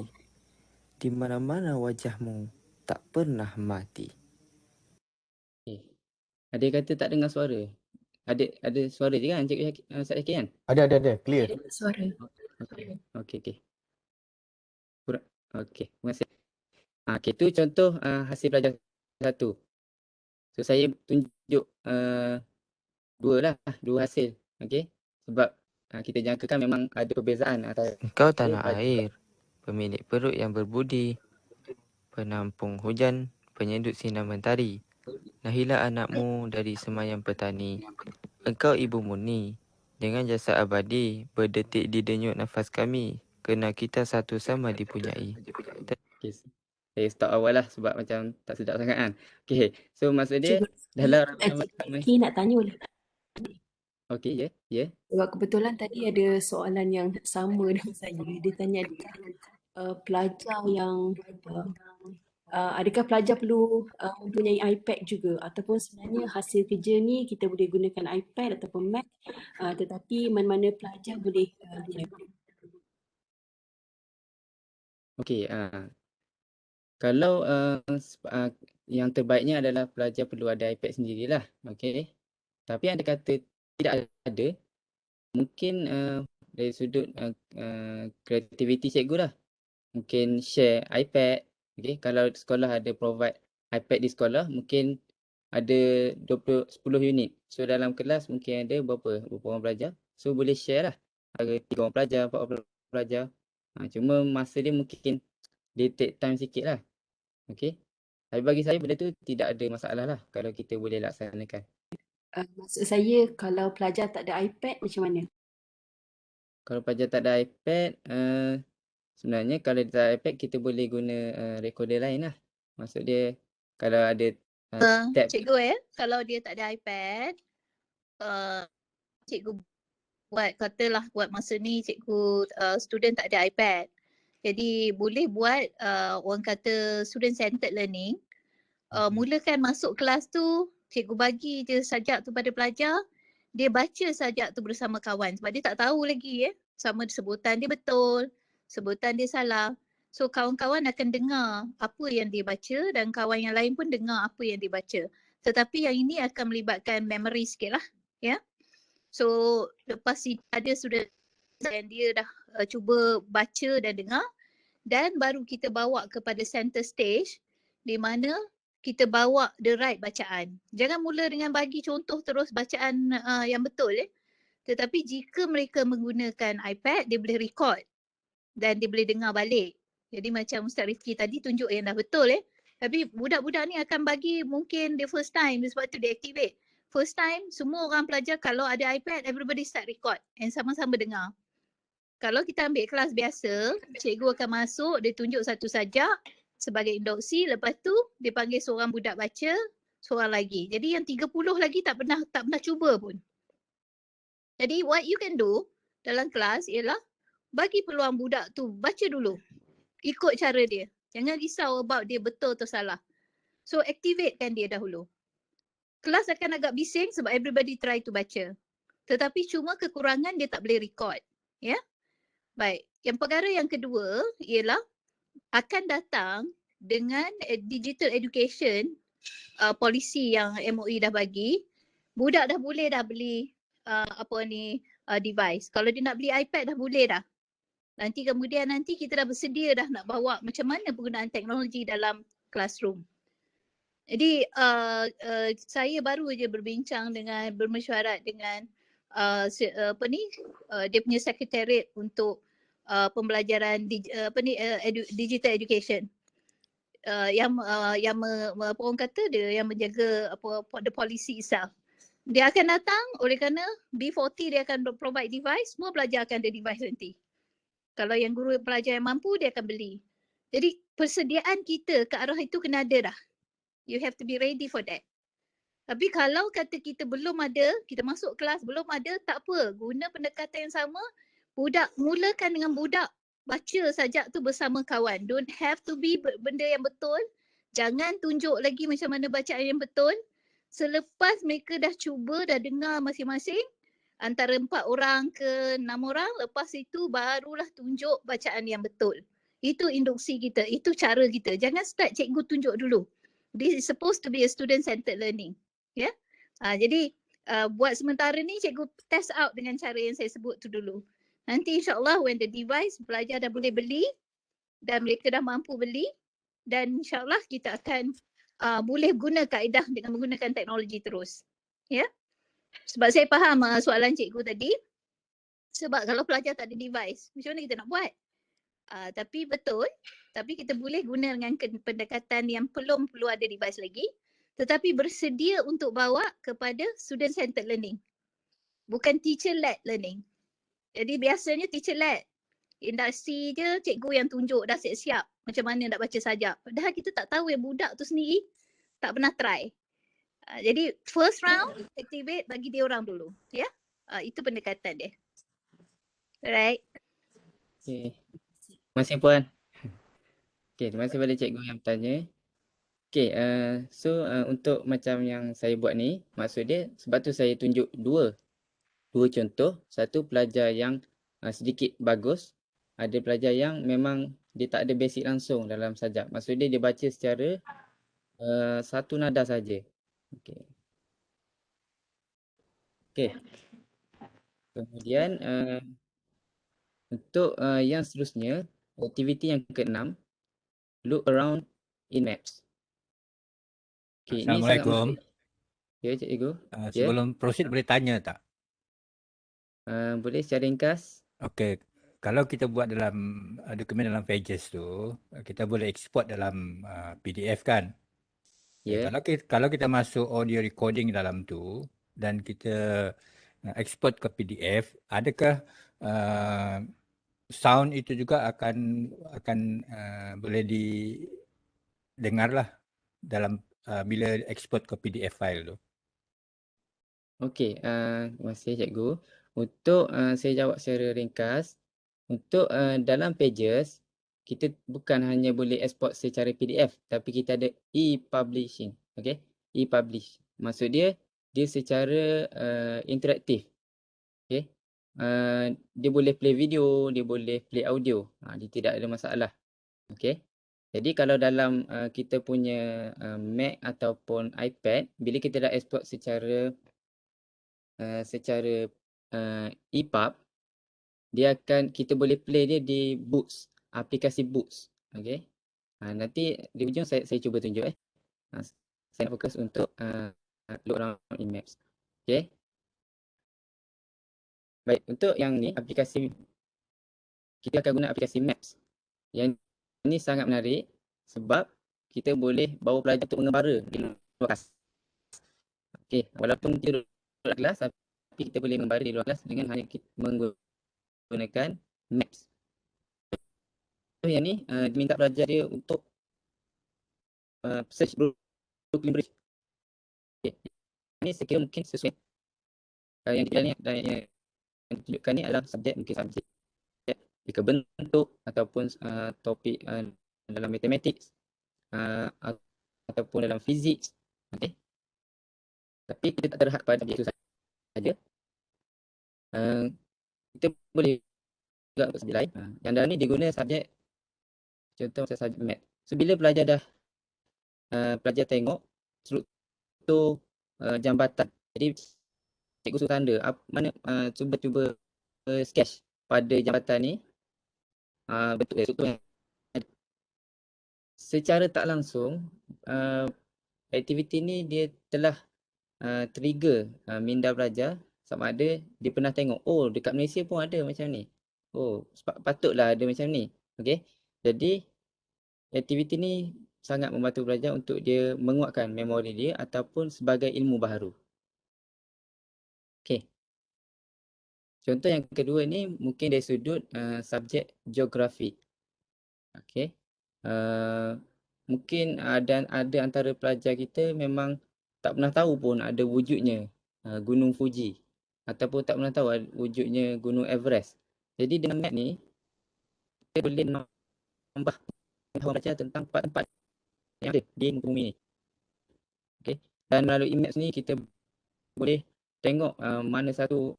di mana-mana wajahmu tak pernah mati. okey. Ada yang kata tak dengar suara. Ada suara je kan Cikgu Ustaz Syakir kan? Ada, clear. Suara. Okey. Okey, terima kasih. Okey, tu contoh hasil pelajar satu. So saya tunjuk dua hasil. Okey. Sebab kita jangkakan memang ada perbezaan antara Engkau tanah pelajar. air, pemilik perut yang berbudi, penampung hujan, penyedut sinar mentari. Lahirlah anakmu dari semayan petani. Engkau ibu murni, dengan jasa abadi berdetik di denyut nafas kami, kerana kita satu sama dipunyai. Okey. Saya stop awal lah sebab macam tak sedap sangat kan. Okey. So maksud dia Cikgu, dalam Cik Ki nak tanya boleh? okey, ya. Sebab kebetulan tadi ada soalan yang sama dengan saya. Dia tanya pelajar yang adakah pelajar perlu mempunyai iPad juga ataupun sebenarnya hasil kerja ni kita boleh gunakan iPad ataupun Mac tetapi mana-mana pelajar boleh guna. Okey, kalau yang terbaiknya adalah pelajar perlu ada iPad sendirilah. Okey. Tapi anda kata tidak ada, mungkin dari sudut kreativiti cikgu lah. Mungkin share iPad. Okey, kalau sekolah ada provide iPad di sekolah, mungkin ada 10 unit. So dalam kelas mungkin ada berapa orang pelajar. So boleh share lah. Ada 3 orang pelajar, 4 orang pelajar. Cuma masa dia mungkin dia take time sikit lah. Okey. Tapi bagi saya benda tu tidak ada masalah lah kalau kita boleh laksanakan. Maksud saya kalau pelajar tak ada iPad macam mana? Kalau pelajar tak ada iPad, sebenarnya kalau dia tak ada iPad kita boleh guna recorder lain lah. Maksud dia kalau ada tab. Cikgu kalau dia tak ada iPad, cikgu katalah buat masa ni cikgu student tak ada iPad. Jadi boleh buat orang kata student centered learning. Mulakan masuk kelas tu, cikgu bagi je sajak tu pada pelajar, dia baca sajak tu bersama kawan sebab dia tak tahu lagi sama sebutan dia betul, sebutan dia salah. So kawan-kawan akan dengar apa yang dia baca dan kawan yang lain pun dengar apa yang dia baca. Tetapi yang ini akan melibatkan memory sikit lah. Ya. So lepas ada sudah yang dia dah cuba baca dan dengar dan baru kita bawa kepada center stage di mana kita bawa the right bacaan. Jangan mula dengan bagi contoh terus bacaan yang betul Tetapi jika mereka menggunakan iPad, dia boleh record dan dia boleh dengar balik. Jadi macam Ustaz Rifki tadi tunjuk yang dah betul Tapi budak-budak ni akan bagi mungkin the first time sebab tu dia activate. First time semua orang pelajar kalau ada iPad, everybody start record and sama-sama dengar. Kalau kita ambil kelas biasa, cikgu akan masuk, dia tunjuk satu sajak sebagai induksi, lepas tu dia panggil seorang budak baca, seorang lagi. Jadi yang 30 lagi tak pernah cuba pun. Jadi what you can do dalam kelas ialah bagi peluang budak tu baca dulu. Ikut cara dia. Jangan risau about dia betul atau salah. So activatekan dia dahulu. Kelas akan agak bising sebab everybody try to baca. Tetapi cuma kekurangan dia tak boleh record. Ya? Baik. Yang perkara yang kedua ialah akan datang dengan digital education polisi yang MOE dah bagi. Budak dah boleh dah beli device. Kalau dia nak beli iPad dah boleh dah. Nanti kemudian kita dah bersedia dah nak bawa macam mana penggunaan teknologi dalam classroom. Jadi saya baru je bermesyuarat dengan dia punya sekretariat untuk pembelajaran digital education. Apa orang kata dia yang menjaga the policy itself. Dia akan datang oleh kerana B40 dia akan provide device, semua pelajar akan ada device nanti. Kalau yang guru pelajar yang mampu dia akan beli. Jadi persediaan kita ke arah itu kena ada dah. You have to be ready for that. Tapi kalau kata kita belum ada, kita masuk kelas belum ada, tak apa. Guna pendekatan yang sama, mulakan dengan budak baca sajak tu bersama kawan. Don't have to be benda yang betul. Jangan tunjuk lagi macam mana bacaan yang betul. Selepas mereka dah cuba, dah dengar masing-masing, antara 4 orang ke 6 orang, lepas itu barulah tunjuk bacaan yang betul. Itu induksi kita, itu cara kita. Jangan start cikgu tunjuk dulu. This is supposed to be a student-centered learning. Ya. Jadi buat sementara ni cikgu test out dengan cara yang saya sebut tu dulu. Nanti insyaAllah when the device pelajar dah boleh beli dan mereka dah mampu beli dan insyaAllah kita akan boleh guna kaedah dengan menggunakan teknologi terus. Ya. Sebab saya faham soalan cikgu tadi. Sebab kalau pelajar tak ada device, macam mana kita nak buat? Tapi betul, tapi kita boleh guna dengan pendekatan yang belum perlu ada device lagi, tetapi bersedia untuk bawa kepada student centered learning. Bukan teacher led learning. Jadi biasanya teacher led, industri je cikgu yang tunjuk dah siap-siap macam mana nak baca sajak. Padahal kita tak tahu yang budak tu sendiri tak pernah try. Jadi first round activate bagi dia orang dulu, ya. Itu pendekatan dia. Alright. Okay. Terima kasih Puan. Okay, terima kasih kepada cikgu yang bertanya. Okay, untuk macam yang saya buat ni, maksud dia sebab tu saya tunjuk dua contoh. Satu pelajar yang sedikit bagus, ada pelajar yang memang dia tak ada basic langsung dalam sajak. Maksud dia baca secara satu nada saja. Okay. Okay. Kemudian untuk yang seterusnya, aktiviti yang ke-6, look around in maps. Okay, ini sangat Assalamualaikum. menarik. Ya, cikgu. Sebelum proceed boleh tanya tak? Boleh secara ringkas. Okey, kalau kita buat dalam dokumen dalam Pages tu, kita boleh export dalam PDF kan? Ya. Kalau kita masuk audio recording dalam tu dan kita export ke PDF, adakah sound itu juga akan boleh didengar lah dalam bila export ke PDF file tu? Okey, terima kasih cikgu. Untuk saya jawab secara ringkas, untuk dalam Pages, kita bukan hanya boleh export secara PDF, tapi kita ada e-publishing. Okey, e-publish. Maksud dia secara interaktif. Okey, dia boleh play video, dia boleh play audio. Dia tidak ada masalah. Okey. Jadi kalau dalam kita punya Mac ataupun iPad, bila kita dah export secara EPUB, kita boleh play dia di Books, aplikasi Books. Okey. Nanti di ujung saya cuba tunjuk saya nak fokus untuk look around in maps. Okey. Baik, untuk yang ni aplikasi, kita akan guna aplikasi Maps. Yang ini sangat menarik sebab kita boleh bawa pelajar untuk mengembara di luar kelas. Okey, walaupun dia duduk kelas, tapi kita boleh mengembara di luar kelas dengan hanya menggunakan Maps. So, yang ni diminta pelajar dia untuk search Brooklyn Bridge. Okay. Ini saya kira mungkin sesuai. Yang ditunjukkan ni adalah subjek, mungkin subjek jika bentuk ataupun topik dalam matematik ataupun dalam fizik. Okay. Tapi kita tak terhad pada itu saja. Kita boleh juga untuk subjek lain. Yang dalam ni diguna subjek, contoh subjek math. So bila pelajar pelajar tengok struktur jambatan. Jadi cikgu suruh tanda cuba sketch pada jambatan ni. Bentuk struktur yang secara tak langsung aktiviti ni dia telah trigger minda belajar sama ada dia pernah tengok, oh dekat Malaysia pun ada macam ni. Oh, patutlah ada macam ni. Okey. Jadi aktiviti ni sangat membantu pelajar untuk dia menguatkan memori dia ataupun sebagai ilmu baharu. Okey. Contoh yang kedua ni mungkin dari sudut subjek geografi. Okey. Mungkin ada antara pelajar kita memang tak pernah tahu pun ada wujudnya Gunung Fuji ataupun tak pernah tahu wujudnya Gunung Everest. Jadi dengan map ni kita boleh menambah pengetahuan pelajar tentang tempat-tempat yang ada di muka bumi ni. Okey. Dan melalui maps ni kita boleh tengok mana satu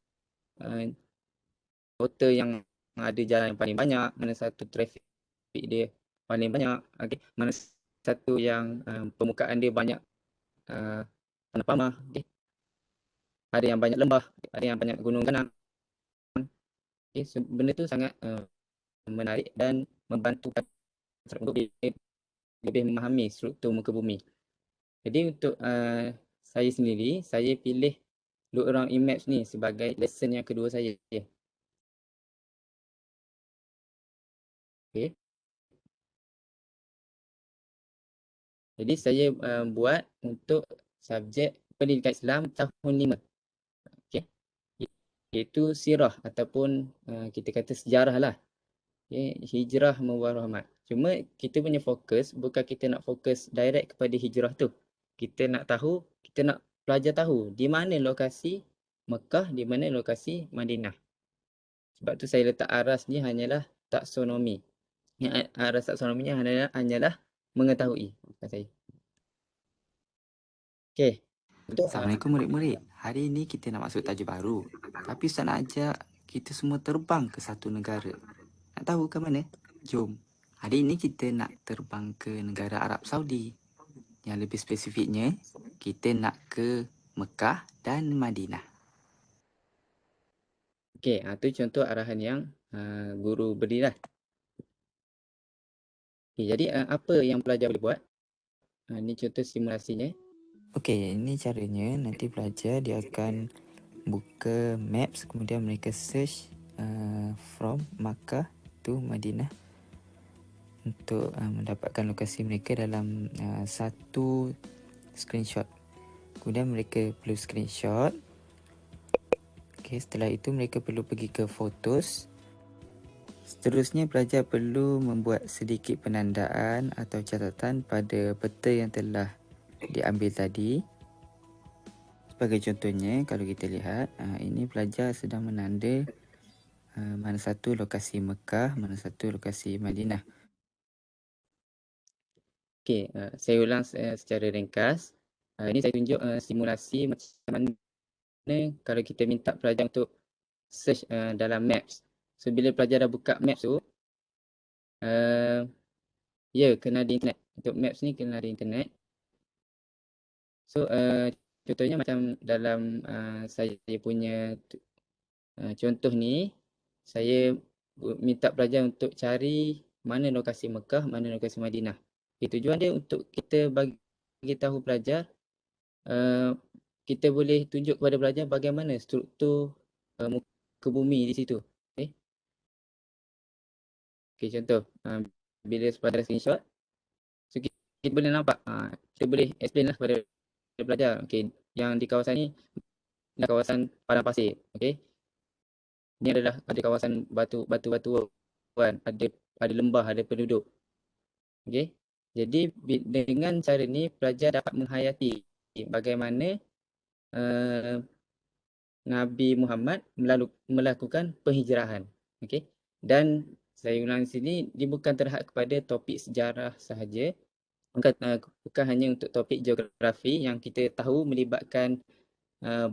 kota yang ada jalan yang paling banyak, mana satu trafik dia paling banyak, okey, mana satu yang permukaan dia banyak tanah pamah, okey. Ada yang banyak lembah, ada yang banyak gunung ganang. Okey, so benda tu sangat menarik dan membantu untuk lebih memahami struktur muka bumi. Jadi untuk saya sendiri, saya pilih look around in maps ni sebagai lesson yang kedua saya. Okey. Jadi saya buat untuk subjek pendidikan Islam tahun 5. Okey. Iaitu sirah ataupun kita kata sejarah lah. Okay. Hijrah membawa rahmat. Cuma kita punya fokus bukan kita nak fokus direct kepada hijrah tu. Kita nak tahu, kita nak pelajar tahu di mana lokasi Mekah, di mana lokasi Madinah. Sebab tu saya letak aras ni hanyalah taksonomi. Yang aras taksonominya hanyalah mengetahui. Saya. Okey. Assalamualaikum murid-murid. Hari ini kita nak masuk tajuk baru. Tapi Ustaz nak ajak kita semua terbang ke satu negara. Nak tahu ke mana? Jom. Hari ini kita nak terbang ke negara Arab Saudi. Yang lebih spesifiknya, kita nak ke Mekah dan Madinah. Okey, itu contoh arahan yang guru berilah. Okay, jadi apa yang pelajar boleh buat? Ini contoh simulasinya. Okey, ini caranya. Nanti pelajar dia akan buka maps, kemudian mereka search from Makkah to Madinah untuk mendapatkan lokasi mereka dalam satu screenshot. Kemudian mereka perlu screenshot. Okey, setelah itu mereka perlu pergi ke photos. Seterusnya pelajar perlu membuat sedikit penandaan atau catatan pada peta yang telah diambil tadi. Sebagai contohnya, kalau kita lihat, ini pelajar sedang menanda mana satu lokasi Mekah, mana satu lokasi Madinah. Okey, saya ulang secara ringkas. Ini saya tunjuk simulasi macam mana kalau kita minta pelajar untuk search dalam maps. So bila pelajar dah buka maps tu, ya kena di internet. Untuk maps ni kena di internet. So contohnya macam dalam saya punya contoh ni, saya minta pelajar untuk cari mana lokasi Mekah, mana lokasi Madinah. Tujuan dia untuk kita bagi tahu pelajar, kita boleh tunjuk kepada pelajar bagaimana struktur muka bumi di situ. Okay, contoh, bila pelajar screenshot, so kita boleh nampak, kita boleh explain lah kepada pelajar. Okay, yang di kawasan ni adalah kawasan padang pasir. Okay, ini adalah ada kawasan batu-batu kan, ada lembah, ada penduduk. Okay, jadi dengan cara ni pelajar dapat menghayati bagaimana Nabi Muhammad melakukan penghijrahan. Okay, dan saya ulang di sini, dia bukan terhad kepada topik sejarah sahaja. Bukan hanya untuk topik geografi yang kita tahu melibatkan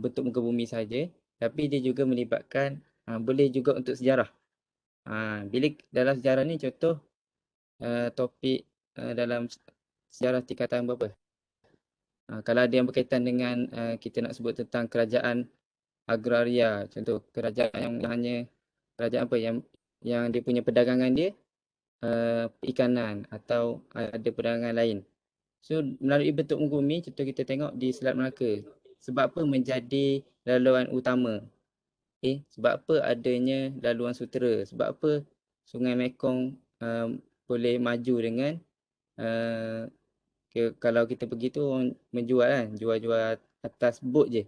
bentuk muka bumi saja, tapi dia juga melibatkan boleh juga untuk sejarah. Bila dalam sejarah ni contoh topik dalam sejarah tingkatan berapa? Kalau ada yang berkaitan dengan kita nak sebut tentang kerajaan agraria, contoh kerajaan yang hanya kerajaan apa yang dia punya perdagangan dia perikanan atau ada perdagangan lain. So melalui bentuk muka bumi, contoh kita tengok di Selat Melaka. Sebab apa menjadi laluan utama? Sebab apa adanya laluan sutera? Sebab apa Sungai Mekong boleh maju dengan kalau kita pergi tu orang menjual kan, jual-jual atas bot je.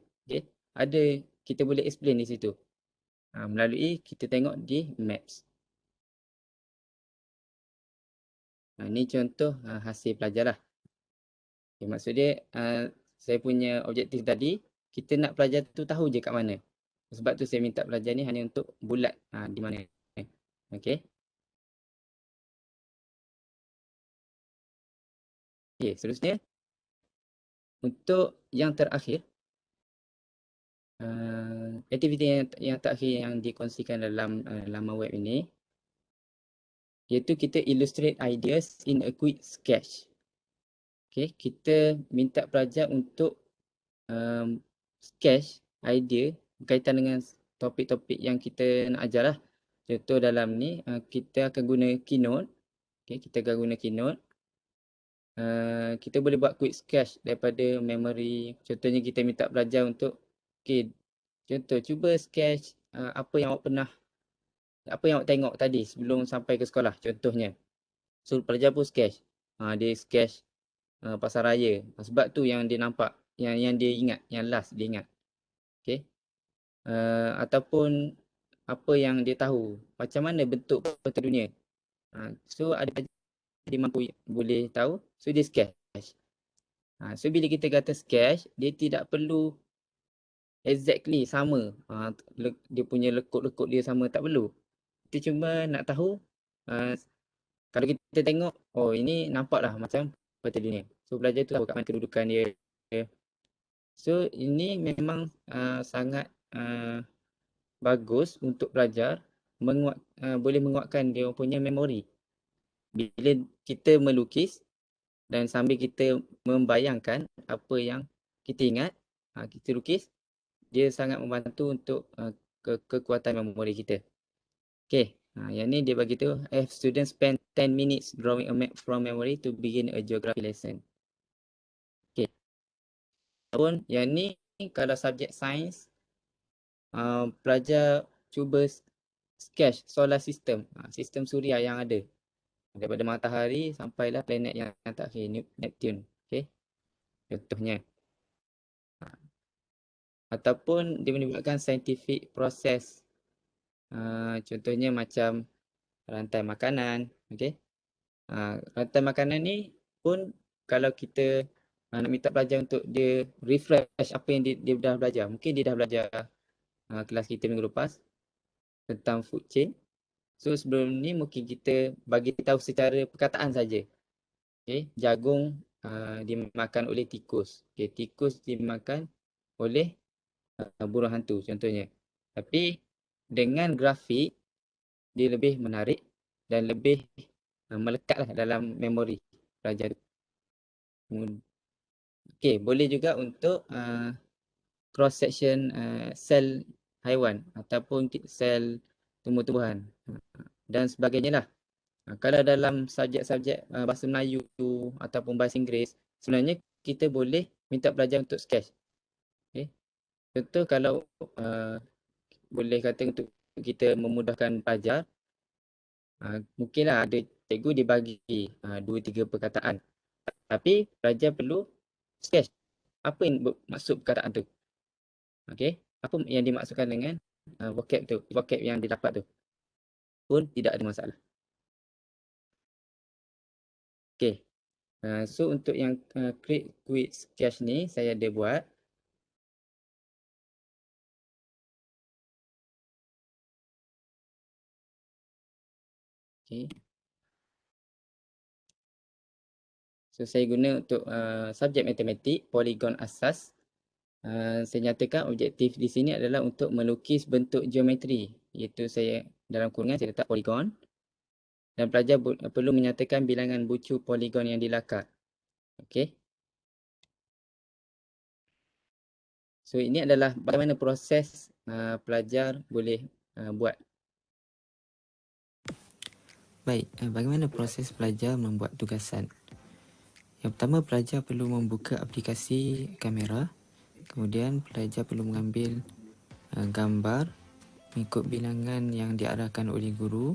Ada, kita boleh explain di situ. Melalui kita tengok di maps. Ni contoh hasil pelajar lah. Maksud dia saya punya objektif tadi, kita nak pelajar tu tahu je kat mana. Sebab tu saya minta pelajar ni hanya untuk bulat di mana. Okey. Okey, seterusnya untuk yang terakhir, aktiviti yang terakhir yang dikongsikan dalam laman web ini, iaitu kita illustrate ideas in a quick sketch. Okay, kita minta pelajar untuk sketch idea berkaitan dengan topik-topik yang kita nak ajar lah. Contoh dalam ni, kita akan guna Keynote. Okay, kita akan guna Keynote. Kita boleh buat quick sketch daripada memory. Contohnya kita minta pelajar untuk, contoh cuba sketch apa yang awak tengok tadi sebelum sampai ke sekolah, contohnya. So pelajar pun sketch. Dia sketch pasar raya. Sebab tu yang dia nampak, yang dia ingat, yang last dia ingat. Okay. Ataupun apa yang dia tahu, macam mana bentuk peta dunia. So ada dia mampu boleh tahu, so dia sketch. So bila kita kata sketch, dia tidak perlu exactly sama. Dia punya lekuk-lekuk dia sama, tak perlu. Kita cuma nak tahu, kalau kita tengok, oh ini nampaklah macam peta dunia. So pelajar tu tahu kat mana kedudukan dia. So ini memang sangat bagus untuk pelajar, boleh menguatkan dia punya memori. Bila kita melukis dan sambil kita membayangkan apa yang kita ingat, kita lukis, dia sangat membantu untuk kekuatan memori kita. Okay, yang ni dia bagi tu, have students spend 10 minutes drawing a map from memory to begin a geography lesson. Okay. Pun yang ni kalau subjek sains, pelajar cuba sketch solar system, sistem suria yang ada. Daripada matahari sampailah planet yang terakhir, Neptune. Okay. Contohnya. Ataupun dia melibatkan scientific process. Contohnya macam rantai makanan. Okay. Rantai makanan ni pun kalau kita nak minta pelajar untuk dia refresh apa yang dia dah belajar. Mungkin dia dah belajar kelas kita minggu lepas tentang food chain. So sebelum ni mungkin kita bagi tahu secara perkataan saja. Okay. Jagung dimakan oleh tikus. Okay. Tikus dimakan oleh burung hantu contohnya. Tapi dengan grafik dia lebih menarik dan lebih melekatlah dalam memori pelajar. Okay, boleh juga untuk cross section sel haiwan ataupun sel tumbuh-tumbuhan dan sebagainya lah. Kalau dalam subjek-subjek bahasa Melayu ataupun bahasa Inggeris, sebenarnya kita boleh minta pelajar untuk sketch. Okay. Contoh kalau boleh kata untuk kita memudahkan pelajar, mungkinlah ada cikgu dia bagi 2-3 perkataan. Tapi pelajar perlu sketch apa yang maksud perkataan tu. Okay. Apa yang dimaksudkan dengan vocab tu, vocab yang didapat tu. Pun tidak ada masalah. Okay. So untuk yang create quick sketch ni saya ada buat. Okay. So saya guna untuk subjek matematik, polygon asas. Saya nyatakan objektif di sini adalah untuk melukis bentuk geometri. Iaitu saya dalam kurungan saya letak polygon. Dan pelajar perlu menyatakan bilangan bucu polygon yang dilakar. Okay. So ini adalah bagaimana proses pelajar boleh buat. Baik, bagaimana proses pelajar membuat tugasan? Yang pertama, pelajar perlu membuka aplikasi kamera. Kemudian pelajar perlu mengambil gambar mengikut bilangan yang diarahkan oleh guru.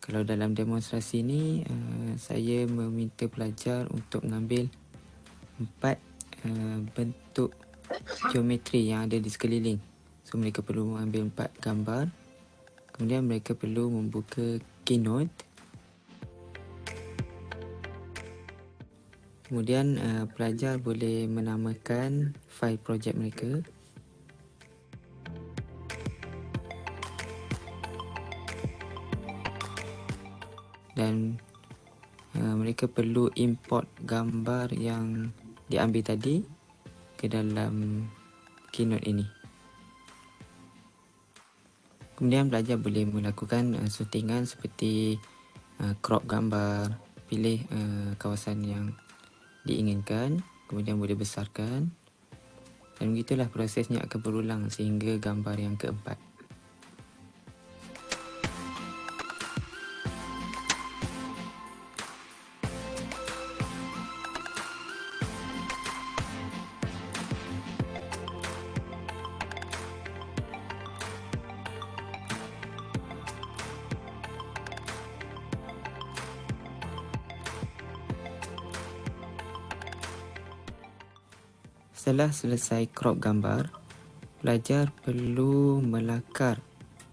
Kalau dalam demonstrasi ini, saya meminta pelajar untuk mengambil 4 bentuk geometri yang ada di sekeliling. So mereka perlu mengambil 4 gambar. Kemudian mereka perlu membuka Keynote. Kemudian pelajar boleh menamakan fail projek mereka. Dan mereka perlu import gambar yang diambil tadi ke dalam Keynote ini. Kemudian pelajar boleh melakukan settingan seperti crop gambar, pilih kawasan yang diinginkan, kemudian boleh besarkan. Dan begitulah prosesnya akan berulang sehingga gambar yang keempat. Setelah selesai crop gambar, pelajar perlu melakar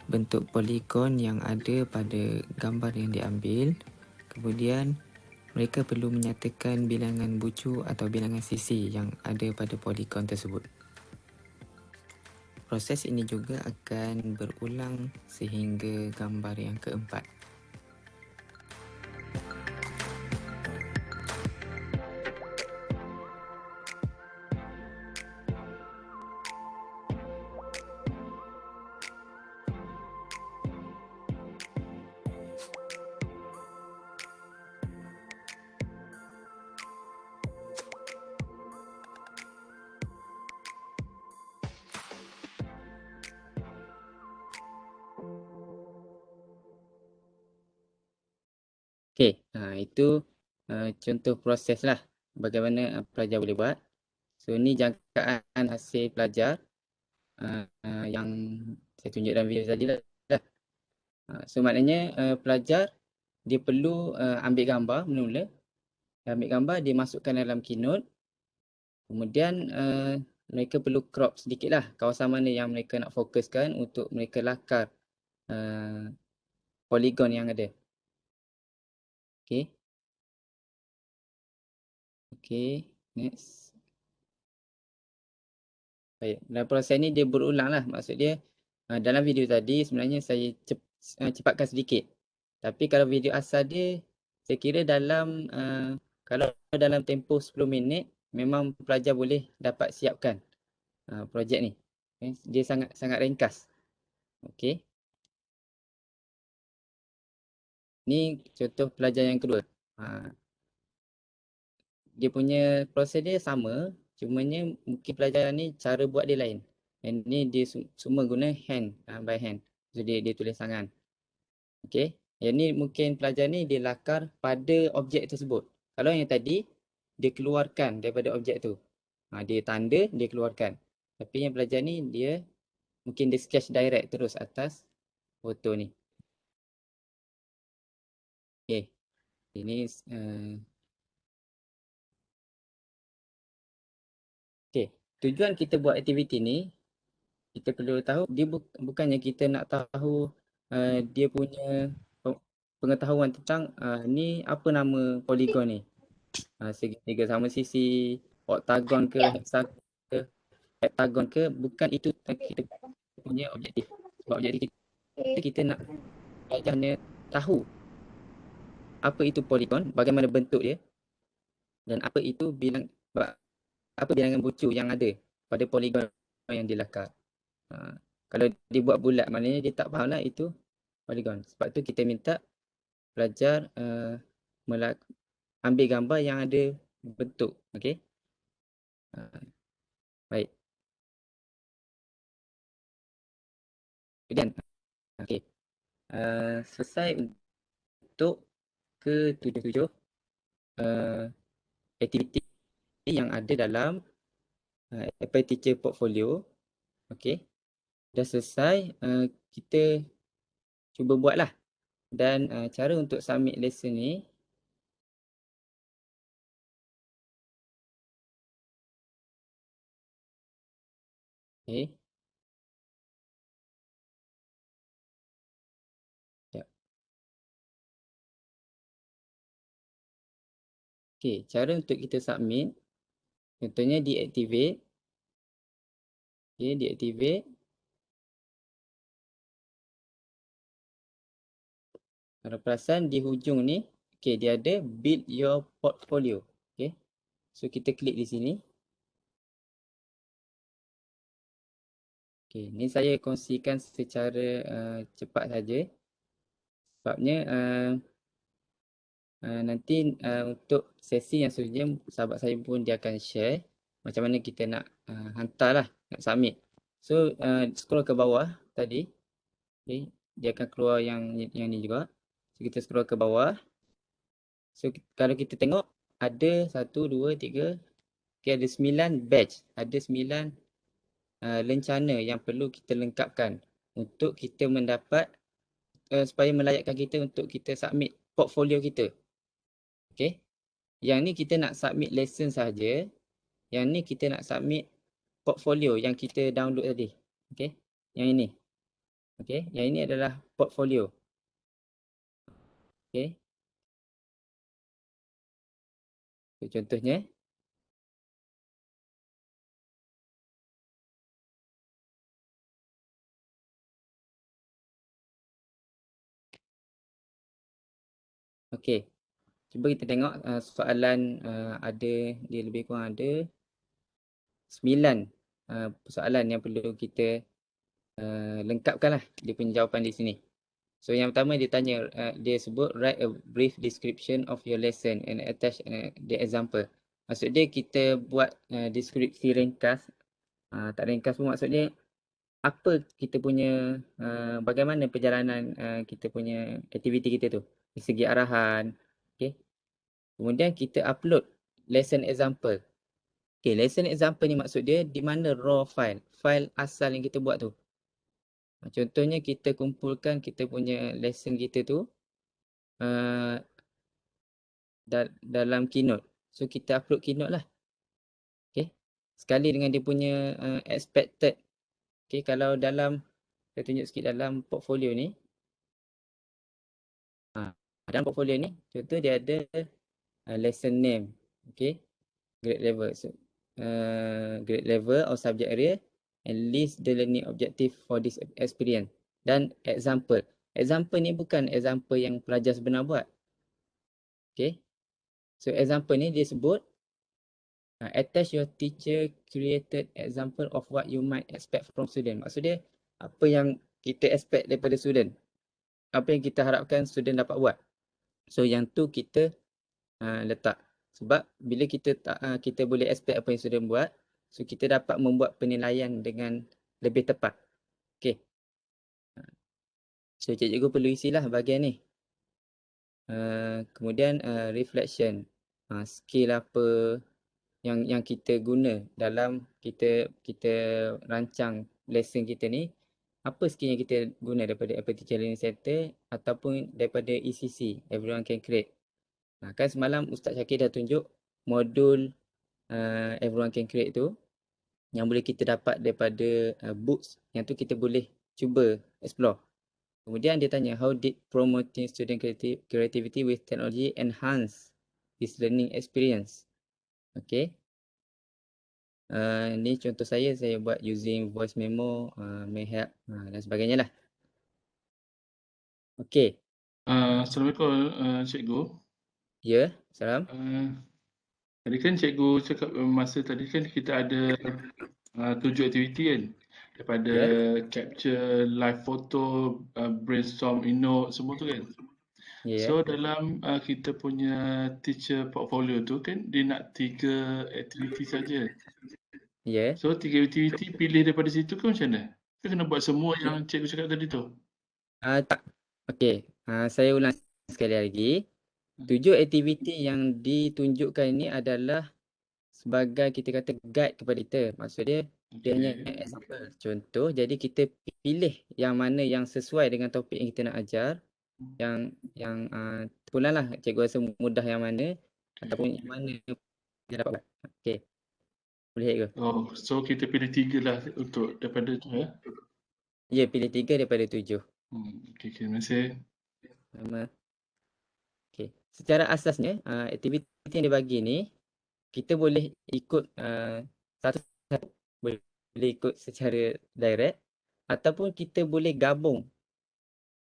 bentuk poligon yang ada pada gambar yang diambil. Kemudian mereka perlu menyatakan bilangan bucu atau bilangan sisi yang ada pada poligon tersebut. Proses ini juga akan berulang sehingga gambar yang keempat. Okey, itu contoh proses lah bagaimana pelajar boleh buat. So ni jangkaan hasil pelajar yang saya tunjuk dalam video tadi lah. So maknanya pelajar dia perlu ambil gambar mula-mula. Ambil gambar, dia masukkan dalam Keynote. Kemudian mereka perlu crop sedikit lah kawasan mana yang mereka nak fokuskan untuk mereka lakar poligon yang ada. Okey. Okey, next. Baik, dalam proses ni dia berulang lah. Maksud dia dalam video tadi sebenarnya saya cepatkan sedikit. Tapi kalau video asal dia, saya kira dalam kalau dalam tempoh 10 minit memang pelajar boleh dapat siapkan projek ni. Dia sangat ringkas. Okey. Ni contoh pelajar yang kedua. Dia punya proses dia sama, cumanya mungkin pelajaran ni cara buat dia lain. Dan ni dia semua guna hand, by hand. So dia tulis tangan. Okey. Yang ni mungkin pelajar ni dia lakar pada objek tersebut. Kalau yang tadi dia keluarkan daripada objek tu. Dia tanda, dia keluarkan. Tapi yang pelajar ni dia mungkin dia sketch direct terus atas foto ni. Okey. Ini okey. Tujuan kita buat aktiviti ni, kita perlu tahu dia bukannya kita nak tahu dia punya pengetahuan tentang ni apa nama poligon ni. Segitiga sama sisi, oktagon ke, heptagon ke, bukan itu kita punya objektif. Sebab objektif kita nak belajarnya tahu apa itu poligon, bagaimana bentuk dia dan apa itu bilangan bucu yang ada pada poligon yang dilakar. Kalau dibuat bulat maknanya dia tak faham lah itu poligon. Sebab tu kita minta pelajar ambil gambar yang ada bentuk. Okey. Baik. Kemudian okey. Selesai untuk ke 77. aktiviti yang ada dalam Apple Teacher Portfolio. Okey. Dah selesai, kita cuba buatlah. Dan cara untuk submit lesson ni, okey. Sekejap. Okey, cara untuk kita submit, contohnya deactivate. Okey, deactivate. Kalau perasan di hujung ni, okey, dia ada build your portfolio. Okey. So kita klik di sini. Okey, ni saya kongsikan secara cepat saja. Sebabnya nanti untuk sesi yang seterusnya, sahabat saya pun dia akan share macam mana kita nak hantarlah, nak submit. So scroll ke bawah tadi. Okay, dia akan keluar yang ni juga. So kita scroll ke bawah. So kalau kita tengok ada 1, 2, 3, okay, ada 9 batch. Ada 9 lencana yang perlu kita lengkapkan untuk kita mendapat supaya melayakkan kita untuk kita submit portfolio kita. Okay. Yang ni kita nak submit lesson saja. Yang ni kita nak submit portfolio yang kita download tadi. Okay. Yang ini. Okay. Yang ini adalah portfolio. Okay. So, contohnya. Okay. Cuba kita tengok soalan ada, dia lebih kurang ada 9 soalan yang perlu kita lengkapkan lah dia punya jawapan di sini. So yang pertama dia tanya, dia sebut write a brief description of your lesson and attach the example. Maksud dia kita buat deskripsi ringkas, tak ringkas pun maksudnya apa kita punya, bagaimana perjalanan kita punya aktiviti kita tu. Dari segi arahan, okay. Kemudian kita upload lesson example. Okay, lesson example ni maksud dia di mana raw file, file asal yang kita buat tu. Contohnya kita kumpulkan kita punya lesson kita tu dalam Keynote. So kita upload Keynote lah. Okay. Sekali dengan dia punya expected. Okay, kalau dalam, saya tunjuk sikit dalam portfolio ni. Dalam portfolio ni, contoh dia ada lesson name. Okay. Grade level. So, grade level or subject area and list the learning objective for this experience. Dan example. Example ni bukan example yang pelajar sebenar buat. Okay. So example ni dia sebut attach your teacher created example of what you might expect from student. Maksud dia apa yang kita expect daripada student. Apa yang kita harapkan student dapat buat. So yang tu kita letak. Sebab bila kita boleh expect apa yang student buat, so kita dapat membuat penilaian dengan lebih tepat. Okay. So cikgu perlu isilah bahagian ni. Kemudian reflection. Skill apa yang kita guna dalam kita rancang lesson kita ni. Apa skill yang kita guna daripada Apple Teacher Learning Center ataupun daripada ECC, Everyone Can Create. Kan semalam Ustaz Syakir dah tunjuk modul Everyone Can Create tu yang boleh kita dapat daripada books, yang tu kita boleh cuba explore. Kemudian dia tanya, how did promoting student creativity with technology enhance this learning experience? Okay. Ni contoh saya buat using voice memo, may help dan sebagainya lah. Okay. Assalamualaikum cikgu. Ya, salam. Tadi kan cikgu cakap masa tadi kan kita ada 7 aktiviti kan. Daripada capture live photo, brainstorm, e-note, semua tu kan. So dalam kita punya teacher portfolio tu kan dia nak 3 aktiviti saja. So 3 aktiviti pilih daripada situ ke macam mana? Kita kena buat semua yang cikgu cakap tadi tu? Tak. Okay. Saya ulang sekali lagi. 7 aktiviti yang ditunjukkan ini adalah sebagai kita kata guide kepada kita. Maksud dia hanya Okey. example. Contoh, jadi kita pilih yang mana yang sesuai dengan topik yang kita nak ajar. Yang terpulang lah cikgu rasa mudah yang mana ataupun yang mana dia dapat buat. Okey. Boleh cikgu? Oh, so kita pilih 3 lah untuk daripada tu ya. Ya, pilih 3 daripada 7. Okey, terima kasih. Nama. Okey. Secara asasnya, aktiviti yang dibagi ni, kita boleh ikut satu-satu. Boleh ikut secara direct ataupun kita boleh gabung.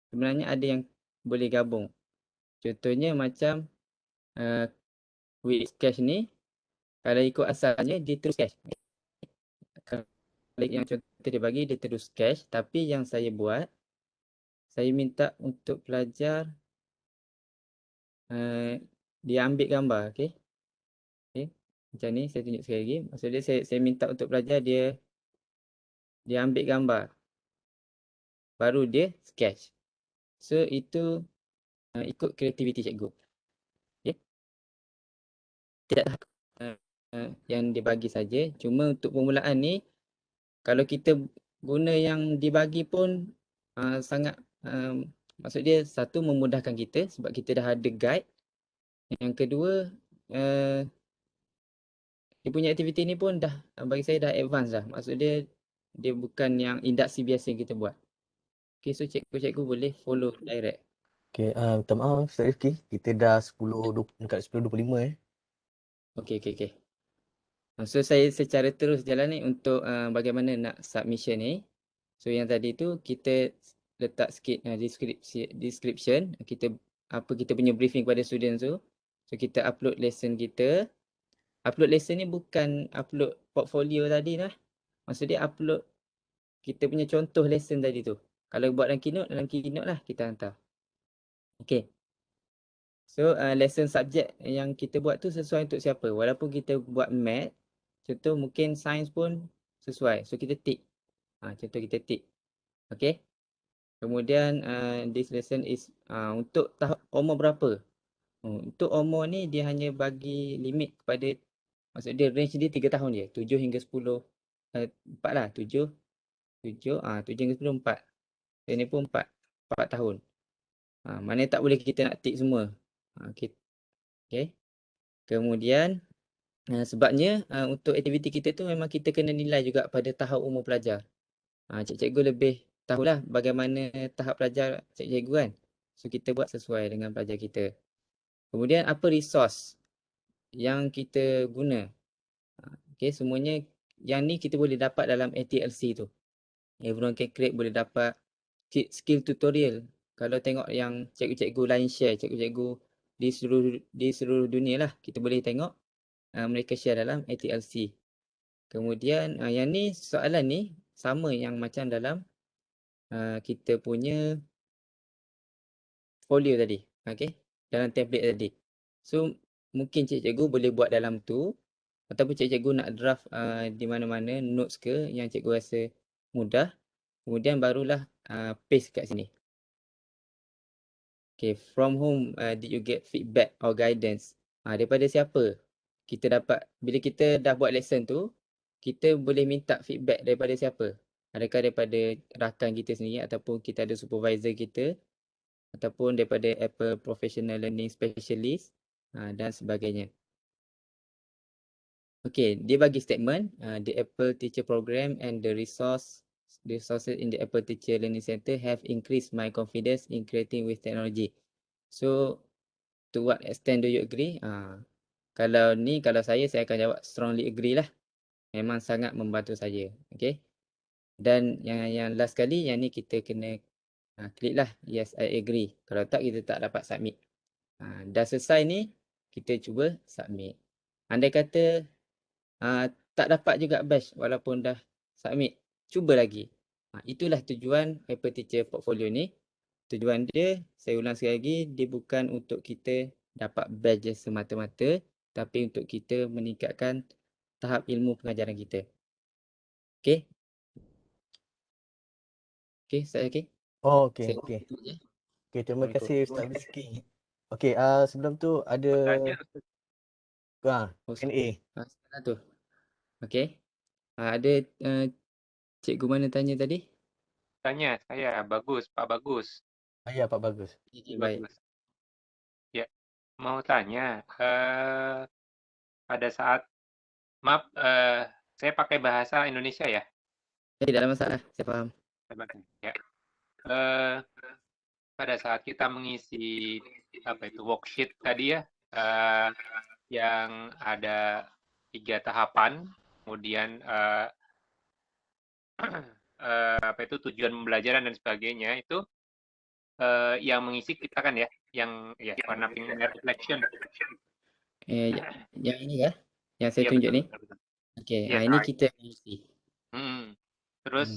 Sebenarnya ada yang boleh gabung. Contohnya macam with cash ni, kalau ikut asalnya dia terus cash. Kalau yang contoh dia bagi dia terus cash, tapi yang saya buat, saya minta untuk pelajar dia ambil gambar, okey. Okey. Macam ni saya tunjuk sekali lagi. Maksudnya saya minta untuk pelajar dia ambil gambar. Baru dia sketch. So itu ikut kreativiti cikgu. Okey. Tidak yang dibagi saja. Cuma untuk permulaan ni kalau kita guna yang dibagi pun sangat maksud dia satu memudahkan kita sebab kita dah ada guide. Yang kedua dia punya aktiviti ni pun dah bagi saya dah advance dah. Maksud dia bukan yang induksi biasa yang kita buat. Okay, so cikgu-cikgu boleh follow direct. Okay, minta maaf Ustaz Rifki. Kita dah 10, dekat 10.25 Okay. So saya secara terus jalan ni untuk bagaimana nak submission ni. So yang tadi tu kita letak sikit description, kita apa kita punya briefing kepada student tu. So kita upload lesson kita. Upload lesson ni bukan upload portfolio tadi lah. Maksud dia upload kita punya contoh lesson tadi tu. Kalau buat dalam keynote lah kita hantar. Okay. So lesson subject yang kita buat tu sesuai untuk siapa. Walaupun kita buat math, contoh mungkin science pun sesuai. So kita tick. Contoh kita tick. Okay. Kemudian this lesson is untuk tahap umur berapa? Untuk umur ni dia hanya bagi limit kepada, maksud dia range dia 3 tahun je. 7 hingga 10. 4 lah. 7 hingga 10, 4. Ini pun 4 tahun. Mana tak boleh kita nak tick semua. Okay. Kemudian sebabnya untuk aktiviti kita tu memang kita kena nilai juga pada tahap umur pelajar. Cikgu lebih tahulah bagaimana tahap pelajar cikgu kan. So kita buat sesuai dengan pelajar kita. Kemudian apa resource yang kita guna. Okay, semuanya yang ni kita boleh dapat dalam ATLC tu. Everyone can create boleh dapat skill tutorial. Kalau tengok yang cikgu-cikgu lain share, cikgu-cikgu di seluruh dunia lah, kita boleh tengok mereka share dalam ATLC. Kemudian yang ni soalan ni sama yang macam dalam kita punya folio tadi. Okay, dalam template tadi. So mungkin cikgu boleh buat dalam tu ataupun cikgu nak draft di mana-mana notes ke yang cikgu rasa mudah. Kemudian barulah paste kat sini. Okay, from whom did you get feedback or guidance? Daripada siapa? Kita dapat, bila kita dah buat lesson tu, kita boleh minta feedback daripada siapa? Adakah daripada rakan kita sendiri ataupun kita ada supervisor kita ataupun daripada Apple Professional Learning Specialist dan sebagainya. Okay, dia bagi statement, the Apple Teacher Program and the resources in the Apple Teacher Learning Center have increased my confidence in creating with technology. So, to what extent do you agree? Kalau saya akan jawab strongly agree lah. Memang sangat membantu saya. Okay. Dan yang last kali, yang ni kita kena klik lah. Yes, I agree. Kalau tak, kita tak dapat submit. Dah selesai ni, kita cuba submit. Andai kata tak dapat juga batch walaupun dah submit, cuba lagi. Itulah tujuan Apple Teacher Portfolio ni. Tujuan dia, saya ulang sekali lagi, dia bukan untuk kita dapat batch je semata-mata, tapi untuk kita meningkatkan tahap ilmu pengajaran kita. Okay? Okay, saya okay? Oh, okay. Saya Okay. tutup je. Okay, terima Assalamualaikum. kasih Ustaz Rizki. Okey, sebelum tu ada Tanya Oh, Q&A. salah tu. Okey. Ada cikgu mana tanya tadi? saya bagus, Pak Bagus. Ya, Pak Bagus. Okey, baik. Bagus. Ya, mau tanya pada saat maaf saya pakai bahasa Indonesia ya. Tidak ada masalah, saya faham. Ya. Pada saat kita mengisi worksheet tadi ya, yang ada 3 tahapan, kemudian tujuan pembelajaran dan sebagainya itu yang mengisi kita kan ya, yang warna pink reflection. Yang ini ya, yang saya Iya, tunjuk betul, ni. betul, betul. Okey, Yes, ini right. kita mengisi. Terus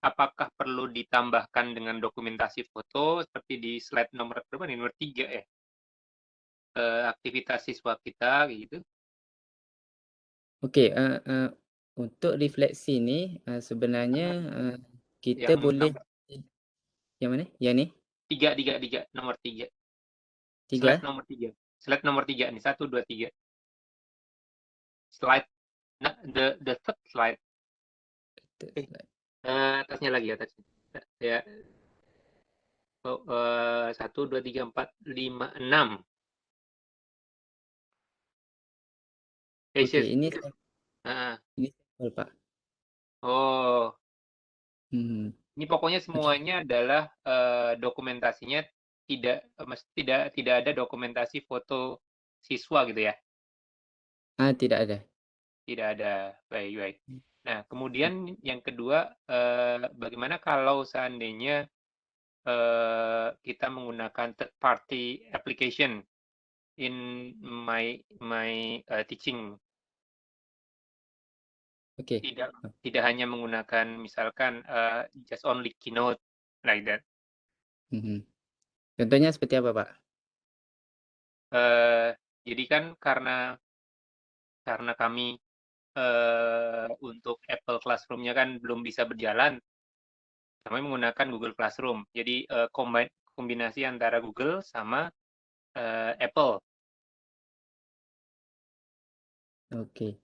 apakah perlu ditambahkan dengan dokumentasi foto seperti di slide nomor berapa nih? Nomor 3 ya? Aktivitas siswa kita gitu. Okey, untuk refleksi ni sebenarnya kita Yang boleh yang mana? Yang ni? 3, nomor 3. 3? Slide nomor 3. Slide nomor 3 nih, 1, 2, 3. Slide, nah, the third slide. Atasnya lagi, atasnya. Ya. 1, 2, 3, 4, 5, 6. Okey, ini Ini sampel, Pak. Oh, Hmm. ini pokoknya semuanya adalah dokumentasinya tidak ada dokumentasi foto siswa gitu ya? Tidak ada. Tidak ada. Baik. Nah, kemudian yang kedua, bagaimana kalau seandainya kita menggunakan third party application in my teaching? Okey. Tidak hanya menggunakan misalkan just only Keynote like that. Contohnya seperti apa, Pak? Jadi kan karena kami untuk Apple Classroom-nya kan belum bisa berjalan, kami menggunakan Google Classroom. Jadi kombinasi antara Google sama Apple. Okey.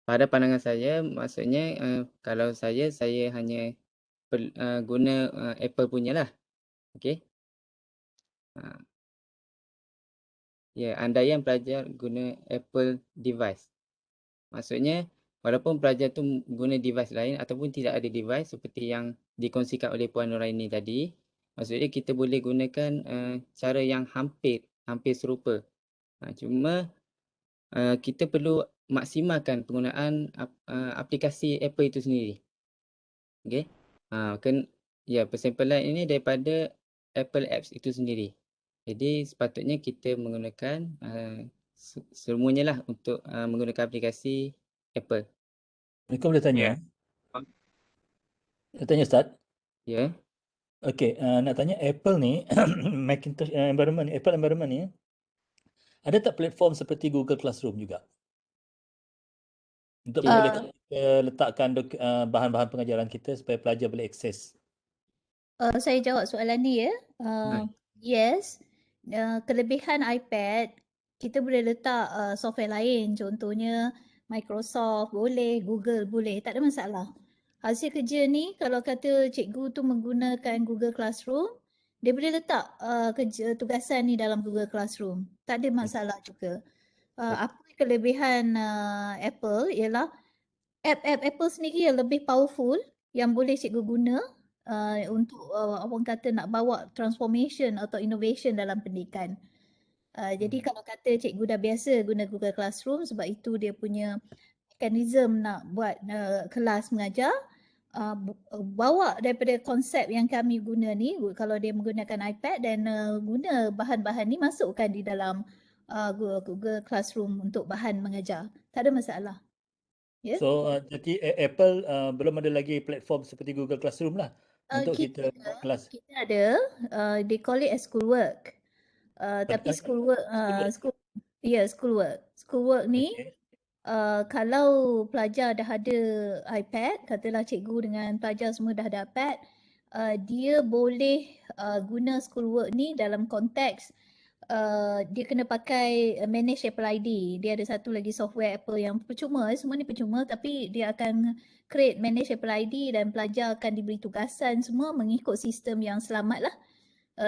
Pada pandangan saya, maksudnya kalau saya hanya guna Apple punya lah. Okey. Ya, andaian pelajar guna Apple device. Maksudnya, walaupun pelajar tu guna device lain ataupun tidak ada device seperti yang dikongsikan oleh Puan Nuraini tadi, maksudnya kita boleh gunakan cara yang hampir serupa. Cuma kita perlu maksimalkan penggunaan aplikasi Apple itu sendiri. Okey. Persampalan ini daripada Apple Apps itu sendiri. Jadi sepatutnya kita menggunakan semuanya lah untuk menggunakan aplikasi Apple. Mereka boleh tanya? Nak tanya, Ustaz? Ya. Okey, nak tanya Apple ni, Macintosh environment ni, Apple environment ni, ada tak platform seperti Google Classroom juga? Untuk boleh letakkan bahan-bahan pengajaran kita supaya pelajar boleh akses. Saya jawab soalan ni ya. Yes. Kelebihan iPad, kita boleh letak software lain. Contohnya Microsoft boleh, Google boleh. Tak ada masalah. Hasil kerja ni kalau kata cikgu tu menggunakan Google Classroom, dia boleh letak kerja tugasan ni dalam Google Classroom. Tak ada masalah juga. Apa kelebihan Apple ialah app Apple sendiri yang lebih powerful yang boleh cikgu guna untuk orang kata nak bawa transformation atau innovation dalam pendidikan. Jadi kalau kata cikgu dah biasa guna Google Classroom sebab itu dia punya mekanisme nak buat kelas mengajar, bawa daripada konsep yang kami guna ni, kalau dia menggunakan iPad dan guna bahan-bahan ni masukkan di dalam Google Classroom untuk bahan mengajar. Tak ada masalah. Yeah. So, jadi Apple belum ada lagi platform seperti Google Classroom lah untuk kita buat kelas. Kita ada, they call it as schoolwork. Tapi schoolwork ni kalau pelajar dah ada iPad, katalah cikgu dengan pelajar semua dah ada iPad, dia boleh guna schoolwork ni dalam konteks dia kena pakai manage Apple ID. Dia ada satu lagi software Apple yang percuma, semua ni percuma, tapi dia akan create manage Apple ID dan pelajar akan diberi tugasan semua mengikut sistem yang selamat lah.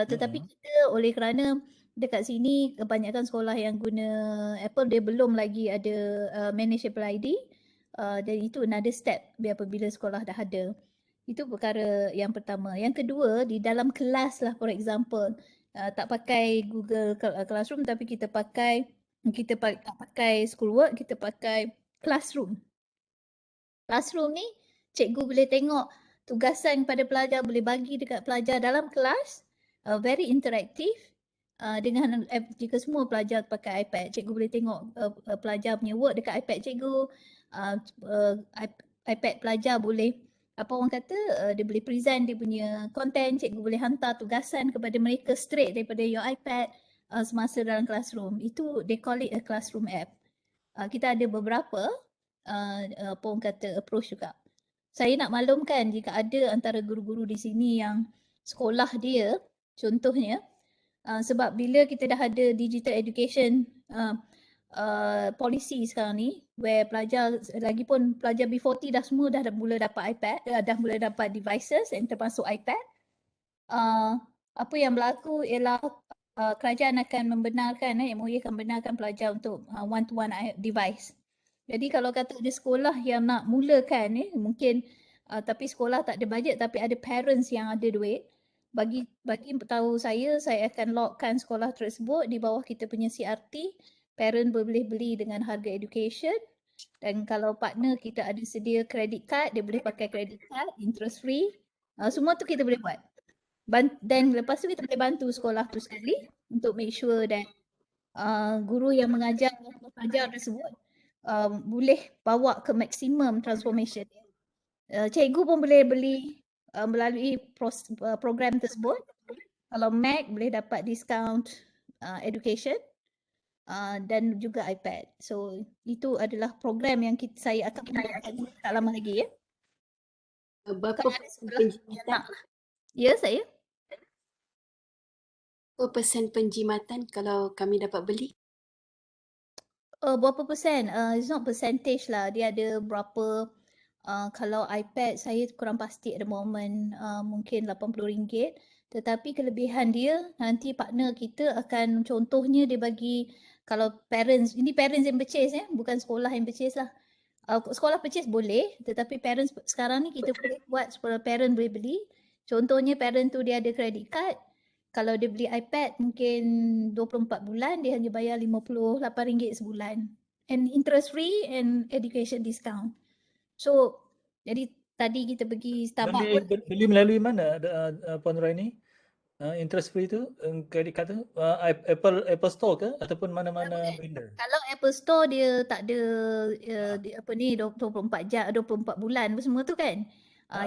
Tetapi kita oleh kerana dekat sini kebanyakan sekolah yang guna Apple, dia belum lagi ada manage Apple ID, dan itu another step apabila sekolah dah ada. Itu perkara yang pertama. Yang kedua, di dalam kelas lah, for example, tak pakai Google Classroom tapi kita tak pakai schoolwork, kita pakai Classroom. Classroom ni cikgu boleh tengok tugasan pada pelajar, boleh bagi dekat pelajar dalam kelas, very interactive. Dengan jika semua pelajar pakai iPad, cikgu boleh tengok pelajar punya work dekat iPad cikgu. iPad pelajar boleh, apa orang kata, dia boleh present dia punya content, cikgu boleh hantar tugasan kepada mereka straight daripada your iPad semasa dalam classroom. Itu they call it a classroom app. Kita ada beberapa apa orang kata approach juga. Saya nak maklumkan jika ada antara guru-guru di sini yang sekolah dia contohnya, sebab bila kita dah ada digital education policy sekarang ni, where pelajar, lagipun pelajar B40 dah semua dah mula dapat iPad, dah mula dapat devices yang termasuk iPad. Apa yang berlaku ialah kerajaan akan membenarkan, MOE akan benarkan pelajar untuk one-to-one device. Jadi kalau kata ada sekolah yang nak mulakan mungkin tapi sekolah tak ada bajet tapi ada parents yang ada duit, bagi tahu saya akan logkan sekolah tersebut di bawah kita punya CRT. Parent boleh beli dengan harga education, dan kalau partner kita ada sedia credit card, dia boleh pakai credit card, interest free. Semua tu kita boleh buat. Dan lepas tu kita boleh bantu sekolah tu sekali untuk make sure that guru yang mengajar pelajar tersebut boleh bawa ke maksimum transformation. Cikgu pun boleh beli melalui program tersebut. Kalau Mac boleh dapat discount education dan juga iPad. So itu adalah program yang saya akan mulakan tak lama lagi ya. Berapa Kalau penjimatan? Ya, saya. Berapa persen penjimatan kalau kami dapat beli? Berapa persen? It's not percentage lah. Dia ada berapa, kalau iPad saya kurang pasti at the moment, mungkin RM80. Tetapi kelebihan dia nanti partner kita akan, contohnya dia bagi, kalau parents, ini parents yang purchase bukan sekolah yang purchase lah. Sekolah purchase boleh, tetapi parents sekarang ni kita boleh buat supaya parent boleh beli. Contohnya parent tu dia ada credit card. Kalau dia beli iPad mungkin 24 bulan, dia hanya bayar RM58 sebulan. And interest free and education discount. So, jadi tadi kita pergi Starbucks. Beli melalui mana Puan Nuraini? Interest free tu, credit card tu, Apple Store ke ataupun mana-mana vendor? Kalau Apple Store dia tak ada dia, 24 jam, 24 bulan semua tu kan.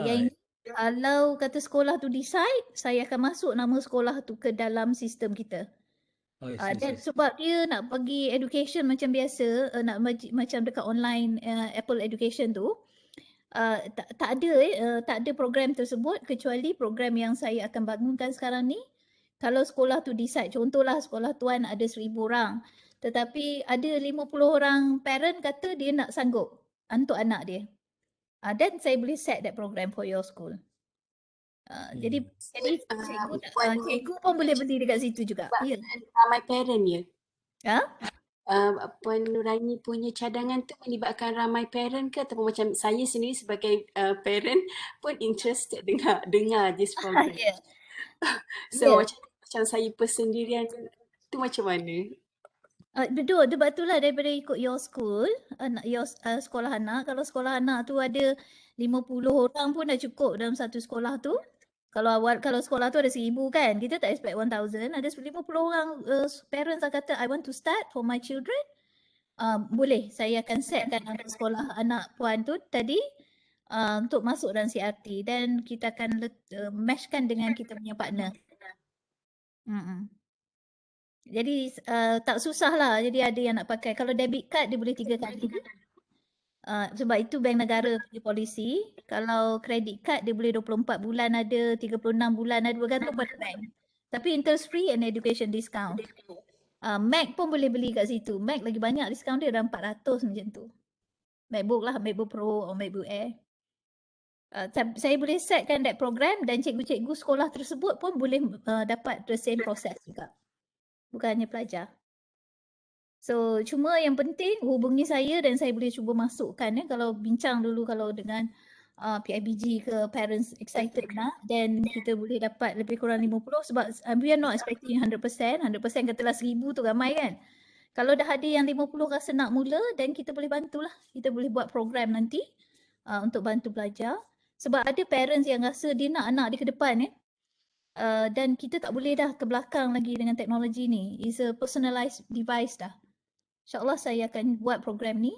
Yang kalau kata sekolah tu decide, saya akan masuk nama sekolah tu ke dalam sistem kita. Dan sebab dia nak bagi education macam biasa, nak macam dekat online Apple Education tu, tak ada program tersebut kecuali program yang saya akan bangunkan sekarang ni. Kalau sekolah tu decide, contohlah sekolah tuan ada 1,000 orang, tetapi ada 50 orang parent kata dia nak sanggup untuk anak dia. Dan saya boleh set that program for your school. Jadi cikgu pun boleh beli dekat situ juga. Ya. Ramai parent ya? Puan Nuraini punya cadangan tu melibatkan ramai parent ke, ataupun macam saya sendiri sebagai parent pun interested dengar this program. So macam saya persendirian tu macam mana? Betul, sebab itulah daripada ikut your school, sekolah anak. Kalau sekolah anak tu ada 50 orang pun dah cukup dalam satu sekolah tu. Kalau sekolah tu ada 1,000 kan, kita tak expect 1,000. Ada 50 orang parents yang kata, I want to start for my children. Boleh, saya akan setkan untuk sekolah anak puan tu tadi untuk masuk dalam CRT, dan kita akan matchkan dengan kita punya partner. Jadi tak susah lah. Jadi ada yang nak pakai. Kalau debit card dia boleh 3 kali. Sebab itu bank negara punya polisi. Kalau credit card dia boleh 24 bulan ada, 36 bulan ada, bergantung pada bank. Tapi interest free and education discount. Mac pun boleh beli kat situ. Mac lagi banyak diskaun dia, dah 400 macam tu. MacBook lah, MacBook Pro atau MacBook Air. Saya boleh setkan that program dan cikgu-cikgu sekolah tersebut pun boleh dapat the same process juga. Bukan hanya pelajar. So cuma yang penting hubungi saya dan saya boleh cuba masukkan kalau bincang dulu kalau dengan PIBG ke parents excited nak, then kita boleh dapat lebih kurang 50 sebab we are not expecting 100%. 100% katalah 1000 tu ramai kan. Kalau dah ada yang 50 rasa nak mula, then kita boleh bantulah. Kita boleh buat program nanti untuk bantu pelajar. Sebab ada parents yang rasa dia nak anak dia ke depan dan kita tak boleh dah ke belakang lagi dengan teknologi ni. It's a personalized device dah. InsyaAllah saya akan buat program ni.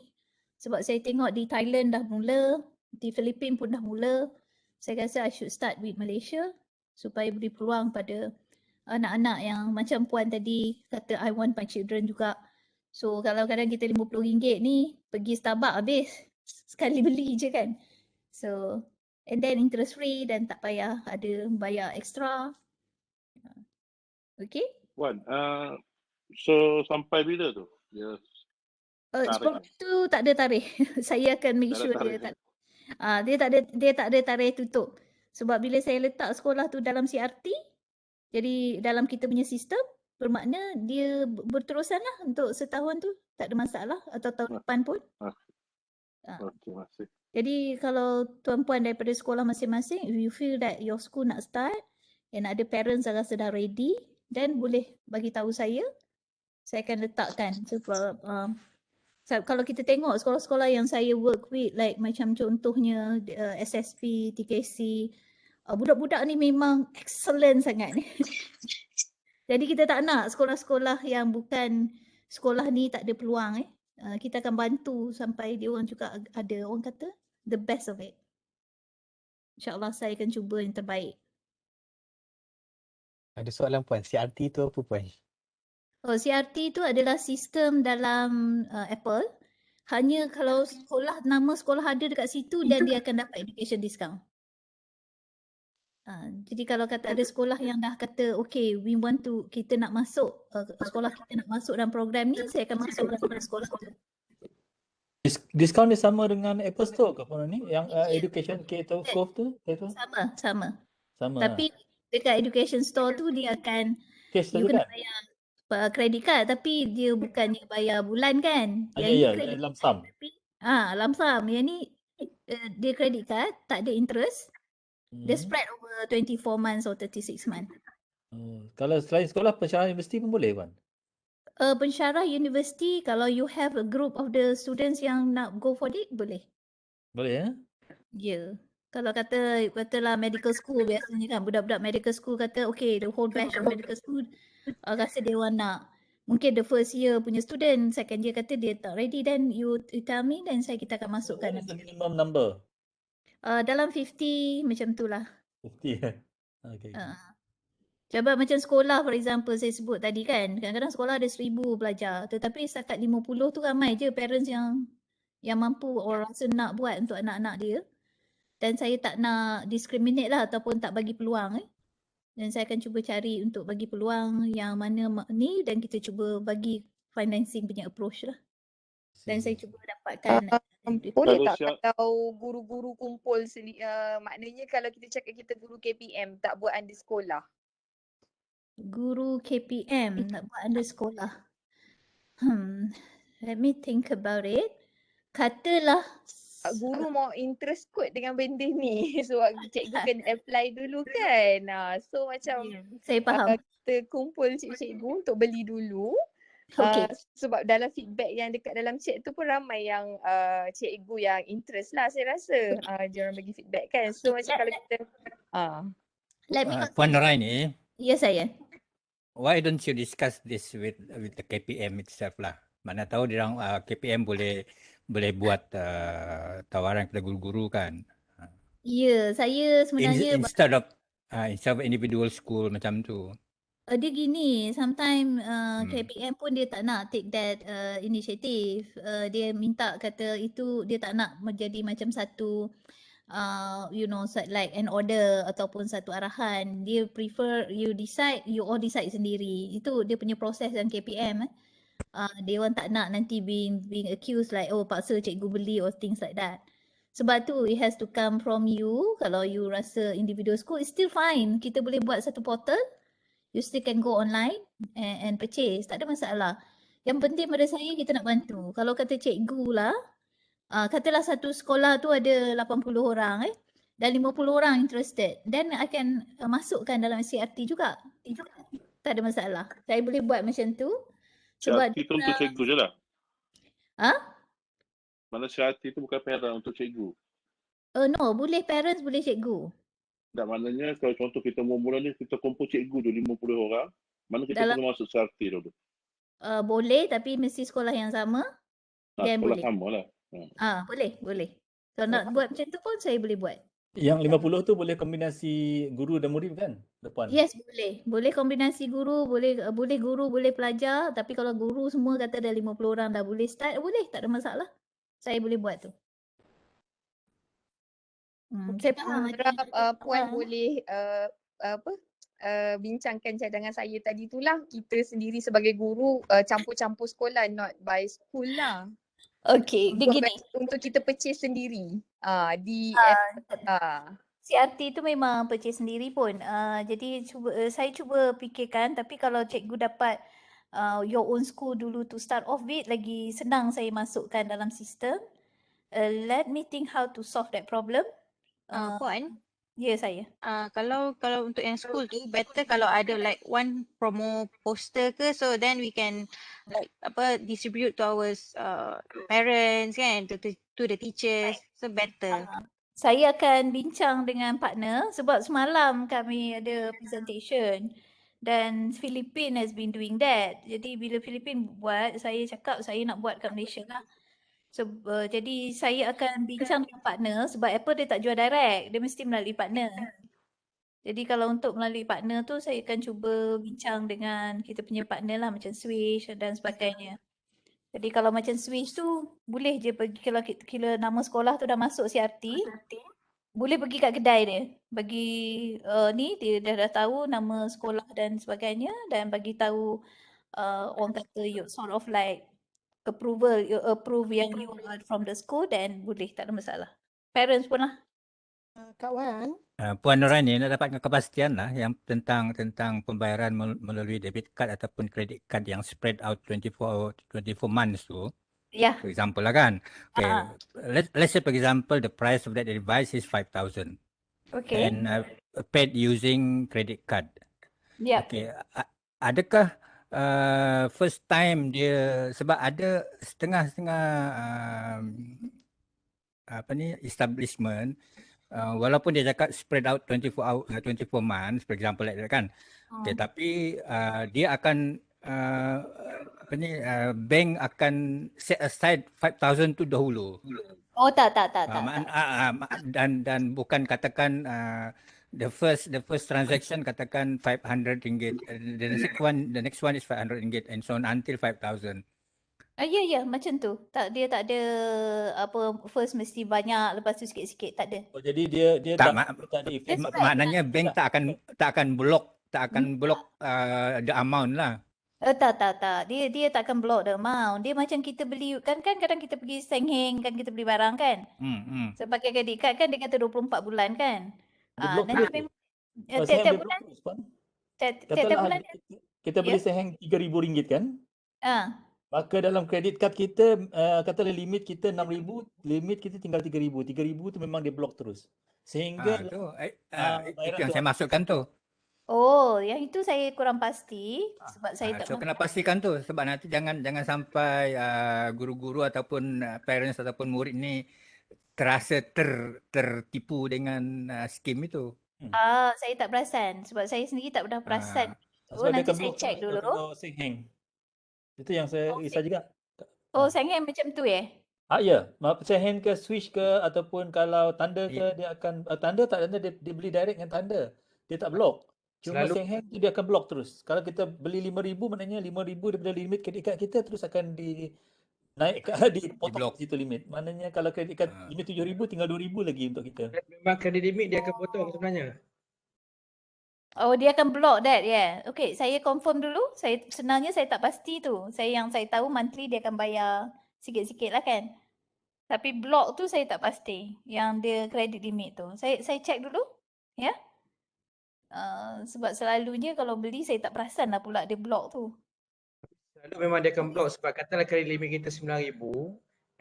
Sebab saya tengok di Thailand dah mula, di Filipina pun dah mula. Saya rasa I should start with Malaysia supaya beri peluang pada anak-anak yang macam puan tadi kata I want my children juga. So kalau kadang kita RM50 ni pergi Starbucks habis sekali beli je kan. So and then interest free dan tak payah ada bayar extra. Okay? Wan, so sampai bila tu? Dia Program tu tak ada tarikh. Saya akan make sure dia tak dia tak ada tarikh tutup. Sebab bila saya letak sekolah tu dalam CRT, jadi dalam kita punya sistem, bermakna dia berterusan lah untuk setahun tu. Tak ada masalah atau tahun depan pun. Okey, masih. Jadi kalau tuan-puan daripada sekolah masing-masing, if you feel that your school nak start and ada parents yang rasa dah ready, then boleh bagi tahu saya akan letakkan. So, kalau kita tengok sekolah-sekolah yang saya work with, like macam contohnya SSP, TKC, budak-budak ni memang excellent sangat ni. Jadi kita tak nak sekolah-sekolah yang bukan sekolah ni tak ada peluang kita akan bantu sampai dia orang juga ada orang kata the best of it. InsyaAllah saya akan cuba yang terbaik. Ada soalan puan, CRT tu apa puan? CRT tu adalah sistem dalam Apple. Hanya kalau sekolah, nama sekolah ada dekat situ dan dia akan dapat education discount. Jadi kalau kata ada sekolah yang dah kata okay we want to, kita nak masuk sekolah kita nak masuk dalam program ni, saya akan masuk dalam sekolah tu. Diskaun dia sama dengan Apple Store ke puan ni? Yang Education K-12 tu? Sama. Tapi dekat Education Store tu dia akan you kena bayar credit card tapi dia bukannya bayar bulan kan. Yang ya, lump sum. Tapi lump sum. Yang ni dia credit card, tak ada interest. Dia spread over 24 months or 36 months. Kalau selain sekolah, pensyarah universiti pun boleh kan? Pensyarah universiti, kalau you have a group of the students yang nak go for it, boleh. Boleh ya? Ya. Kalau katalah medical school biasanya kan, budak-budak medical school kata okay the whole batch of medical school rasa dia orang nak. Mungkin the first year punya student, second year kata dia tak ready, then you tell me, then kita akan masukkan. What is the minimum number? Dalam 50 macam tu lah. 50 okay. Sebab macam sekolah for example saya sebut tadi kan, kadang-kadang sekolah ada 1000 pelajar, tetapi setakat 50 tu ramai je parents yang mampu orang rasa nak buat untuk anak-anak dia. Dan saya tak nak discriminate lah ataupun tak bagi peluang Dan saya akan cuba cari untuk bagi peluang yang mana ni dan kita cuba bagi financing punya approach lah. Dan saya cuba dapatkan. Boleh tak kalau guru-guru kumpul maknanya kalau kita cakap kita guru KPM tak buat under sekolah? Guru KPM nak buat under sekolah. Let me think about it. Katalah guru mau interest kot dengan benda ni. So cikgu kena apply dulu kan. So macam saya faham. Kita kumpul cikgu untuk beli dulu. Sebab dalam feedback yang dekat dalam chat tu pun ramai yang cikgu yang interest lah saya rasa. Diorang bagi feedback kan. So macam kalau kita Puan Noraini. Ya saya. Why don't you discuss this with the KPM itself lah. Mana tahu dia orang KPM boleh buat tawaran kepada guru-guru kan. Ya, saya sebenarnya instead of individual school macam tu. Dia gini, sometimes KPM pun dia tak nak take that initiative. Dia minta kata itu dia tak nak menjadi macam satu like an order ataupun satu arahan. Dia prefer you all decide sendiri. Itu dia punya proses dalam KPM. Dia orang tak nak nanti being accused like paksa cikgu beli or things like that. Sebab tu it has to come from you. Kalau you rasa individual school, it's still fine. Kita boleh buat satu portal. You still can go online and purchase. Tak ada masalah. Yang penting pada saya kita nak bantu. Kalau kata cikgu lah, katalah satu sekolah tu ada 80 orang dan 50 orang interested. Then I can masukkan dalam CRT juga. Tak ada masalah. Saya boleh buat macam tu. Sebab CRT tu untuk cikgu je lah. Mana CRT tu bukan parent untuk cikgu. No, boleh parents, boleh cikgu. Tak, maknanya kalau contoh kita mula ni kita kumpul cikgu tu 50 orang, mana kita perlu masuk CRT tu? Boleh tapi mesti sekolah yang sama. Then Sekolah boleh. sama lah. Boleh. Kalau nak buat macam tu pun saya boleh buat. Yang 50 tu boleh kombinasi guru dan murid kan? Depan. Yes, boleh. Boleh kombinasi guru, boleh guru, boleh pelajar. Tapi kalau guru semua kata dah 50 orang dah boleh start, boleh. Tak ada masalah. Saya boleh buat tu. Saya faham. Harap Puan boleh bincangkan cadangan saya tadi tu lah. Kita sendiri sebagai guru campur-campur sekolah, not by school lah. Okay, dia gini. Untuk kita purchase sendiri. CRT tu memang purchase sendiri pun. Jadi saya cuba fikirkan, tapi kalau cikgu dapat your own school dulu to start off with, lagi senang saya masukkan dalam sistem. Let me think how to solve that problem. Puan, ya saya. Kalau untuk yang school tu better kalau ada like one promo poster ke, so then we can like distribute to our parents kan, to the teachers, so better. Saya akan bincang dengan partner sebab semalam kami ada presentation dan Philippines has been doing that. Jadi bila Philippines buat, saya cakap saya nak buat kat Malaysia lah. Jadi saya akan bincang dengan partner sebab Apple dia tak jual direct, dia mesti melalui partner. Jadi kalau untuk melalui partner tu saya akan cuba bincang dengan kita punya partner lah macam Swish dan sebagainya. Jadi kalau macam Swish tu boleh je pergi, kalau kira nama sekolah tu dah masuk CRT, boleh pergi kat kedai dia. Bagi dia dah tahu nama sekolah dan sebagainya dan bagi tahu orang kata you sort of like approve yang you are from the school, dan boleh, tak ada masalah. Parents pun lah. Kak Wan. Puan Nuraini nak dapatkan kepastian lah yang tentang pembayaran melalui debit card ataupun credit card yang spread out 24 months tu. Yeah. For example lah kan. Okay. Let's say for example the price of that device is 5,000. Okay. And paid using credit card. Yeah. Okay. Adakah first time dia, sebab ada setengah-setengah establishment, walaupun dia cakap spread out 24 months for example like that kan. Okay, tapi dia akan bank akan set aside 5,000 tu dahulu. Oh tak. Dan bukan katakan the first transaction katakan RM500, the next one is RM500 and so on until 5,000. Ya, macam tu. Dia tak ada first mesti banyak, lepas tu sikit-sikit, tak ada. Oh, jadi dia tak ada effect. Maknanya bank tak akan block the amount lah. Tak. Dia tak akan block the amount. Dia macam kita beli, kan kadang kita pergi Sengheng, kan kita beli barang kan. Sebagai credit card kan dia kata 24 bulan kan. Nanti memang tiap bulan. Tiap bulan. Kita beli Sengheng RM3,000 kan. Maka dalam credit card kita, katalah limit kita 6,000, limit kita tinggal 3,000. 3,000 tu memang dia block terus. Sehingga itu yang saya masukkan tu. Oh, yang itu saya kurang pasti sebab saya tak kena pastikan tu sebab nanti jangan sampai guru-guru ataupun parents ataupun murid ni terasa tertipu dengan skim itu. Saya tak perasan sebab saya sendiri tak pernah perasan. Nanti saya check dulu. Itu yang saya risau juga. Sengheng macam tu ya? Ya. Sengheng ke Swish ke ataupun kalau tanda ke dia akan tanda dia beli direct dengan tanda. Dia tak block. Cuma Sengheng tu dia akan block terus. Kalau kita beli 5,000 maknanya 5,000 daripada limit credit card kita terus akan naik dipotong Di-block. situ limit. Maknanya kalau kredit kad limit 7,000 tinggal 2,000 lagi untuk kita. Memang credit limit dia akan potong sebenarnya. Oh, dia akan block that, yeah. Okay, saya confirm dulu. Sebenarnya saya tak pasti tu. Yang saya tahu monthly dia akan bayar sikit-sikit lah kan. Tapi block tu saya tak pasti. Yang dia credit limit tu. Saya check dulu. Ya. Yeah? Sebab selalunya kalau beli saya tak perasan lah pula dia block tu. Selalu memang dia akan block sebab katalah credit limit kita 9,000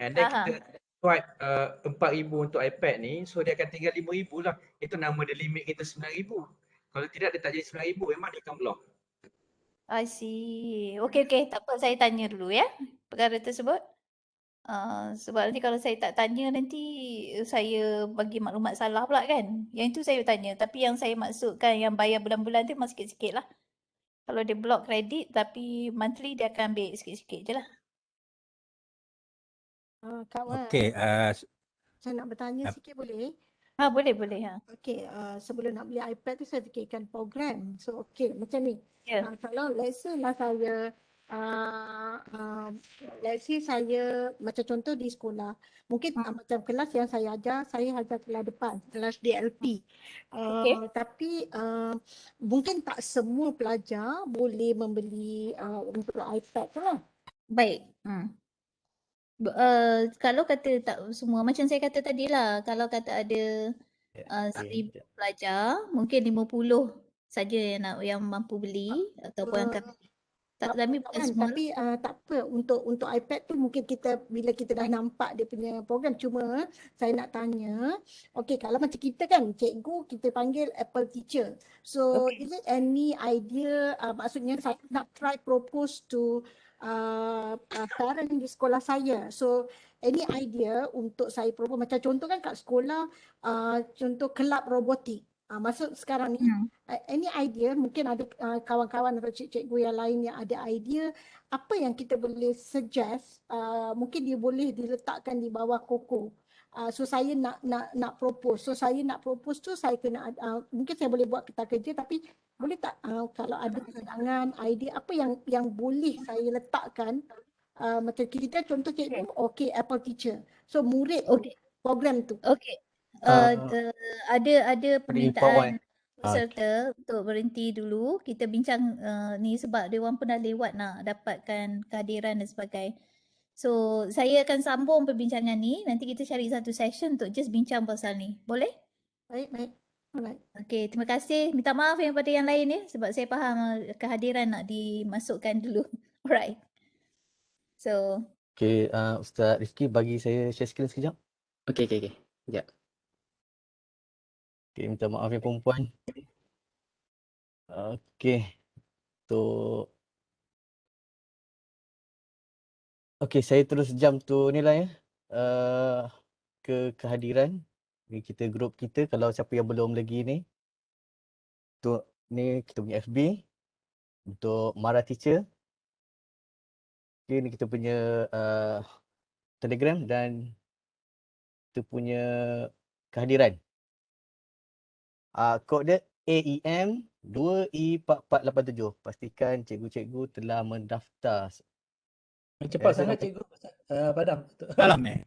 and then kita swipe 4,000 untuk iPad ni, so dia akan tinggal 5,000 lah. Itu nama dia limit kita 9,000. Kalau tidak dia tak jadi 9,000, memang dia akan block. I see. Okay. Tak apa, saya tanya dulu ya perkara tersebut. Sebab nanti kalau saya tak tanya nanti saya bagi maklumat salah pula kan. Yang itu saya tanya. Tapi yang saya maksudkan yang bayar bulan-bulan tu memang sikit-sikit lah. Kalau dia block kredit tapi monthly dia akan ambil sikit-sikit je lah. Kak Wan, Okey, saya nak bertanya sikit boleh? Boleh. Okey, sebelum nak beli iPad tu saya fikirkan program. So okey, macam ni. Ya. Kalau let's say lah saya saya macam contoh di sekolah, mungkin macam kelas yang saya ajar kelas depan, kelas DLP. Tapi mungkin tak semua pelajar boleh membeli untuk iPad tu lah. Baik. Kalau kata tak semua, macam saya kata tadi lah, kalau kata ada 1,000 pelajar, mungkin 50 saja yang mampu beli ataupun akan tapi bukan semua. Tapi tak apa, untuk iPad tu mungkin bila kita dah nampak dia punya program, cuma saya nak tanya, okey kalau macam kita kan cikgu kita panggil Apple teacher. So is it any idea, maksudnya saya nak try propose to parent di sekolah saya. So any idea untuk saya propose, macam contoh kan kat sekolah contoh kelab robotik. Maksud sekarang ni any idea, mungkin ada kawan-kawan atau cikgu yang lain yang ada idea apa yang kita boleh suggest, mungkin dia boleh diletakkan di bawah Koko. So saya nak propose. So saya nak propose tu saya kena mungkin saya boleh buat peta kerja, tapi boleh tak kalau ada cadangan idea apa yang boleh saya letakkan, macam kita contoh cikgu Apple teacher. So murid program tu. Ada permintaan peserta untuk berhenti dulu. Kita bincang ni sebab dia orang pun dah lewat nak dapatkan kehadiran dan sebagainya. So saya akan sambung perbincangan ni. Nanti kita cari satu session untuk just bincang pasal ni. Boleh? Baik. Alright. Okay, terima kasih. Minta maaf yang pada yang lain ya sebab saya faham kehadiran nak dimasukkan dulu. Alright. So Okay, Ustaz Rifki bagi saya share screen sekejap. Okey. Sekejap. Okay, minta maaf yang perempuan. Okay, okay, saya terus jump tu ni lah ya. Ke kehadiran ni kita grup kita, kalau siapa yang belum lagi ni. Tu ni kita punya FB untuk Mara Teacher. Okay, ni kita punya Telegram dan kita punya kehadiran. Kod dia AEM 2E4487. Pastikan cikgu-cikgu telah mendaftar. Cepat sangat cikgu Padang. Salam ni.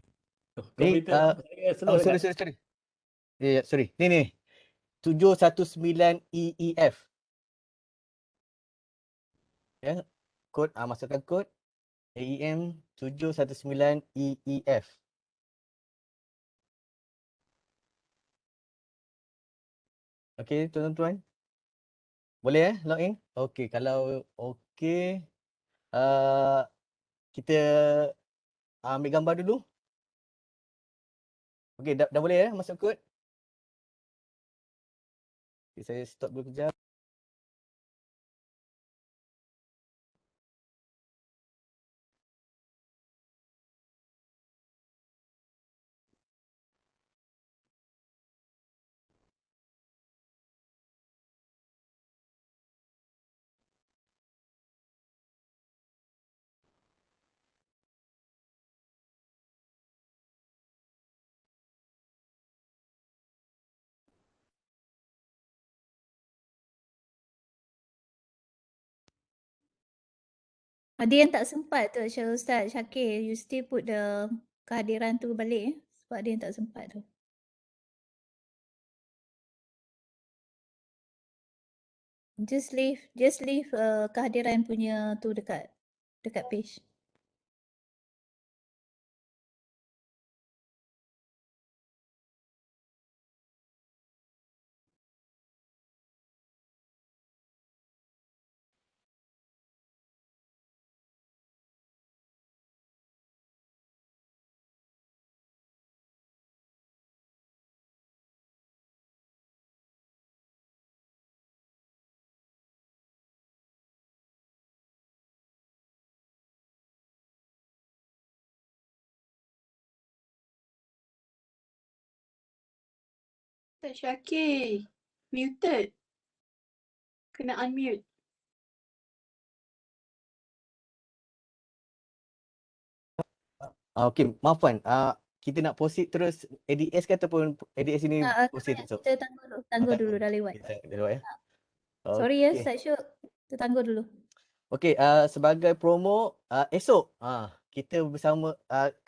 Sorry. Sorry. Ni. 719 EEF. Ya. Kod masukkan kod AEM 719 EEF. Okey, tuan-tuan. Boleh login? Okey, kalau okey kita ambil gambar dulu. Okey, dah boleh masuk kod. Okay, saya stop dulu kejap. Ada yang tak sempat tu Ustaz Syakir. You still put the kehadiran tu balik sebab ada yang tak sempat tu. Just leave kehadiran punya tu dekat page. Ustaz Syakir, muted. Kena unmute. Okey, maaf Puan. Kita nak proceed terus ADS ke ataupun ADS ini proceed esok? Kita tangguh dulu dah lewat. Kita lewat ya. Sorry ya Okey. Ustaz Syuk. Kita tangguh dulu. Okey, sebagai promo esok kita bersama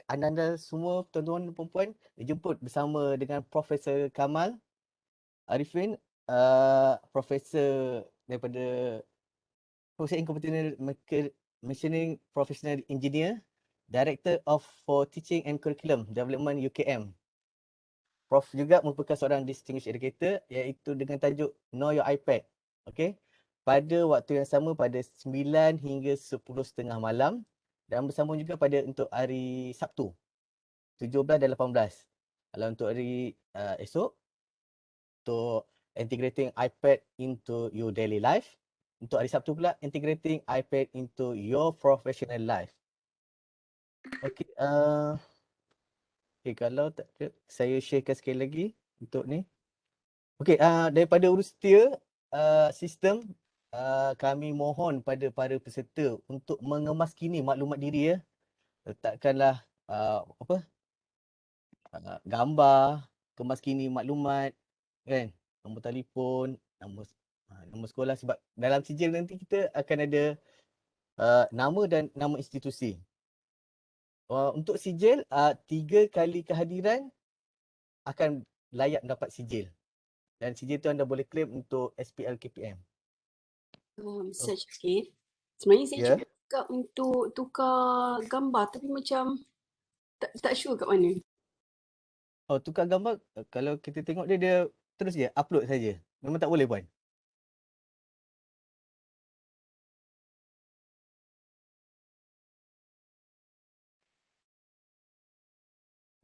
anda semua tuan-tuan dan puan-puan dijemput bersama dengan Profesor Kamal Arifin, Profesor daripada Profesor in Computational Machining Professional Engineer, Director for Teaching and Curriculum Development UKM. Prof juga merupakan seorang distinguished educator iaitu dengan tajuk Know Your iPad. Okey. Pada waktu yang sama pada 9 hingga 10.30 malam dan bersama juga pada untuk hari Sabtu 17 dan 18. Kalau untuk hari esok untuk integrating iPad into your daily life. Untuk hari Sabtu pula integrating iPad into your professional life. Okey, kalau tak ada, saya sharekan sekali lagi untuk ni. Okey, daripada Urustia sistem, kami mohon pada para peserta untuk mengemaskini maklumat diri ya. Letakkanlah gambar, kemaskini maklumat kan, nombor telefon, nombor sekolah sebab dalam sijil nanti kita akan ada nama dan nama institusi. Untuk sijil 3 kali kehadiran akan layak mendapat sijil. Dan sijil tu anda boleh claim untuk SPL KPM. Ustaz Syakir, sebenarnya saya cuba juga untuk tukar gambar tapi macam tak sure kat mana. Tukar gambar kalau kita tengok dia terus je upload saja. Memang tak boleh Puan.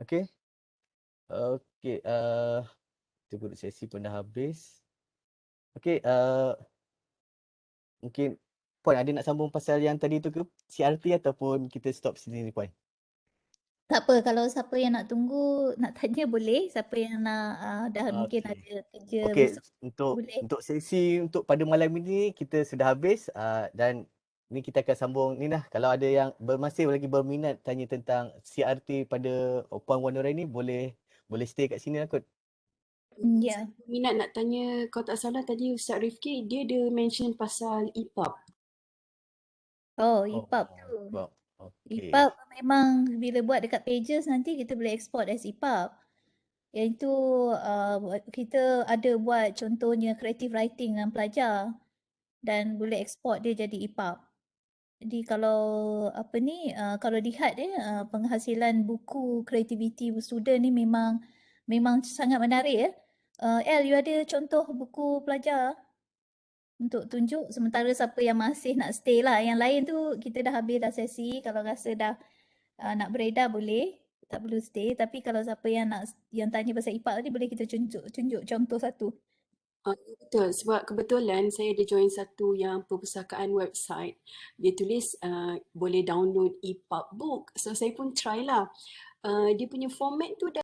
Okey. Okey, tunggu sesi pun dah habis. Okey, mungkin Puan ada nak sambung pasal yang tadi tu ke CRT ataupun kita stop sini ni Puan? Tak apa, kalau siapa yang nak tunggu, nak tanya boleh. Siapa yang nak dah mungkin ada kerja besok boleh. Untuk sesi untuk pada malam ini kita sudah habis dan ni kita akan sambung ni lah. Kalau ada yang masih lagi berminat tanya tentang CRT pada Puan Wan Nuraini boleh stay kat sini lah kot. Ya. Minat nak tanya, kalau tak salah tadi Ustaz Rifki dia ada mention pasal EPUB. EPUB tu. EPUB memang bila buat dekat pages nanti kita boleh export as EPUB. Iaitu kita ada buat contohnya creative writing dengan pelajar dan boleh export dia jadi EPUB. Jadi kalau kalau lihat penghasilan buku creativity student ni memang sangat menarik ya. El, you ada contoh buku pelajar untuk tunjuk sementara siapa yang masih nak stay lah. Yang lain tu kita dah habis dah sesi. Kalau rasa dah nak beredar boleh. Tak perlu stay. Tapi kalau siapa yang tanya pasal IPAB ni boleh kita tunjuk contoh satu. Betul, sebab kebetulan saya ada join satu yang perpustakaan website. Dia tulis boleh download EPUB book. So saya pun try lah. Dia punya format tu dah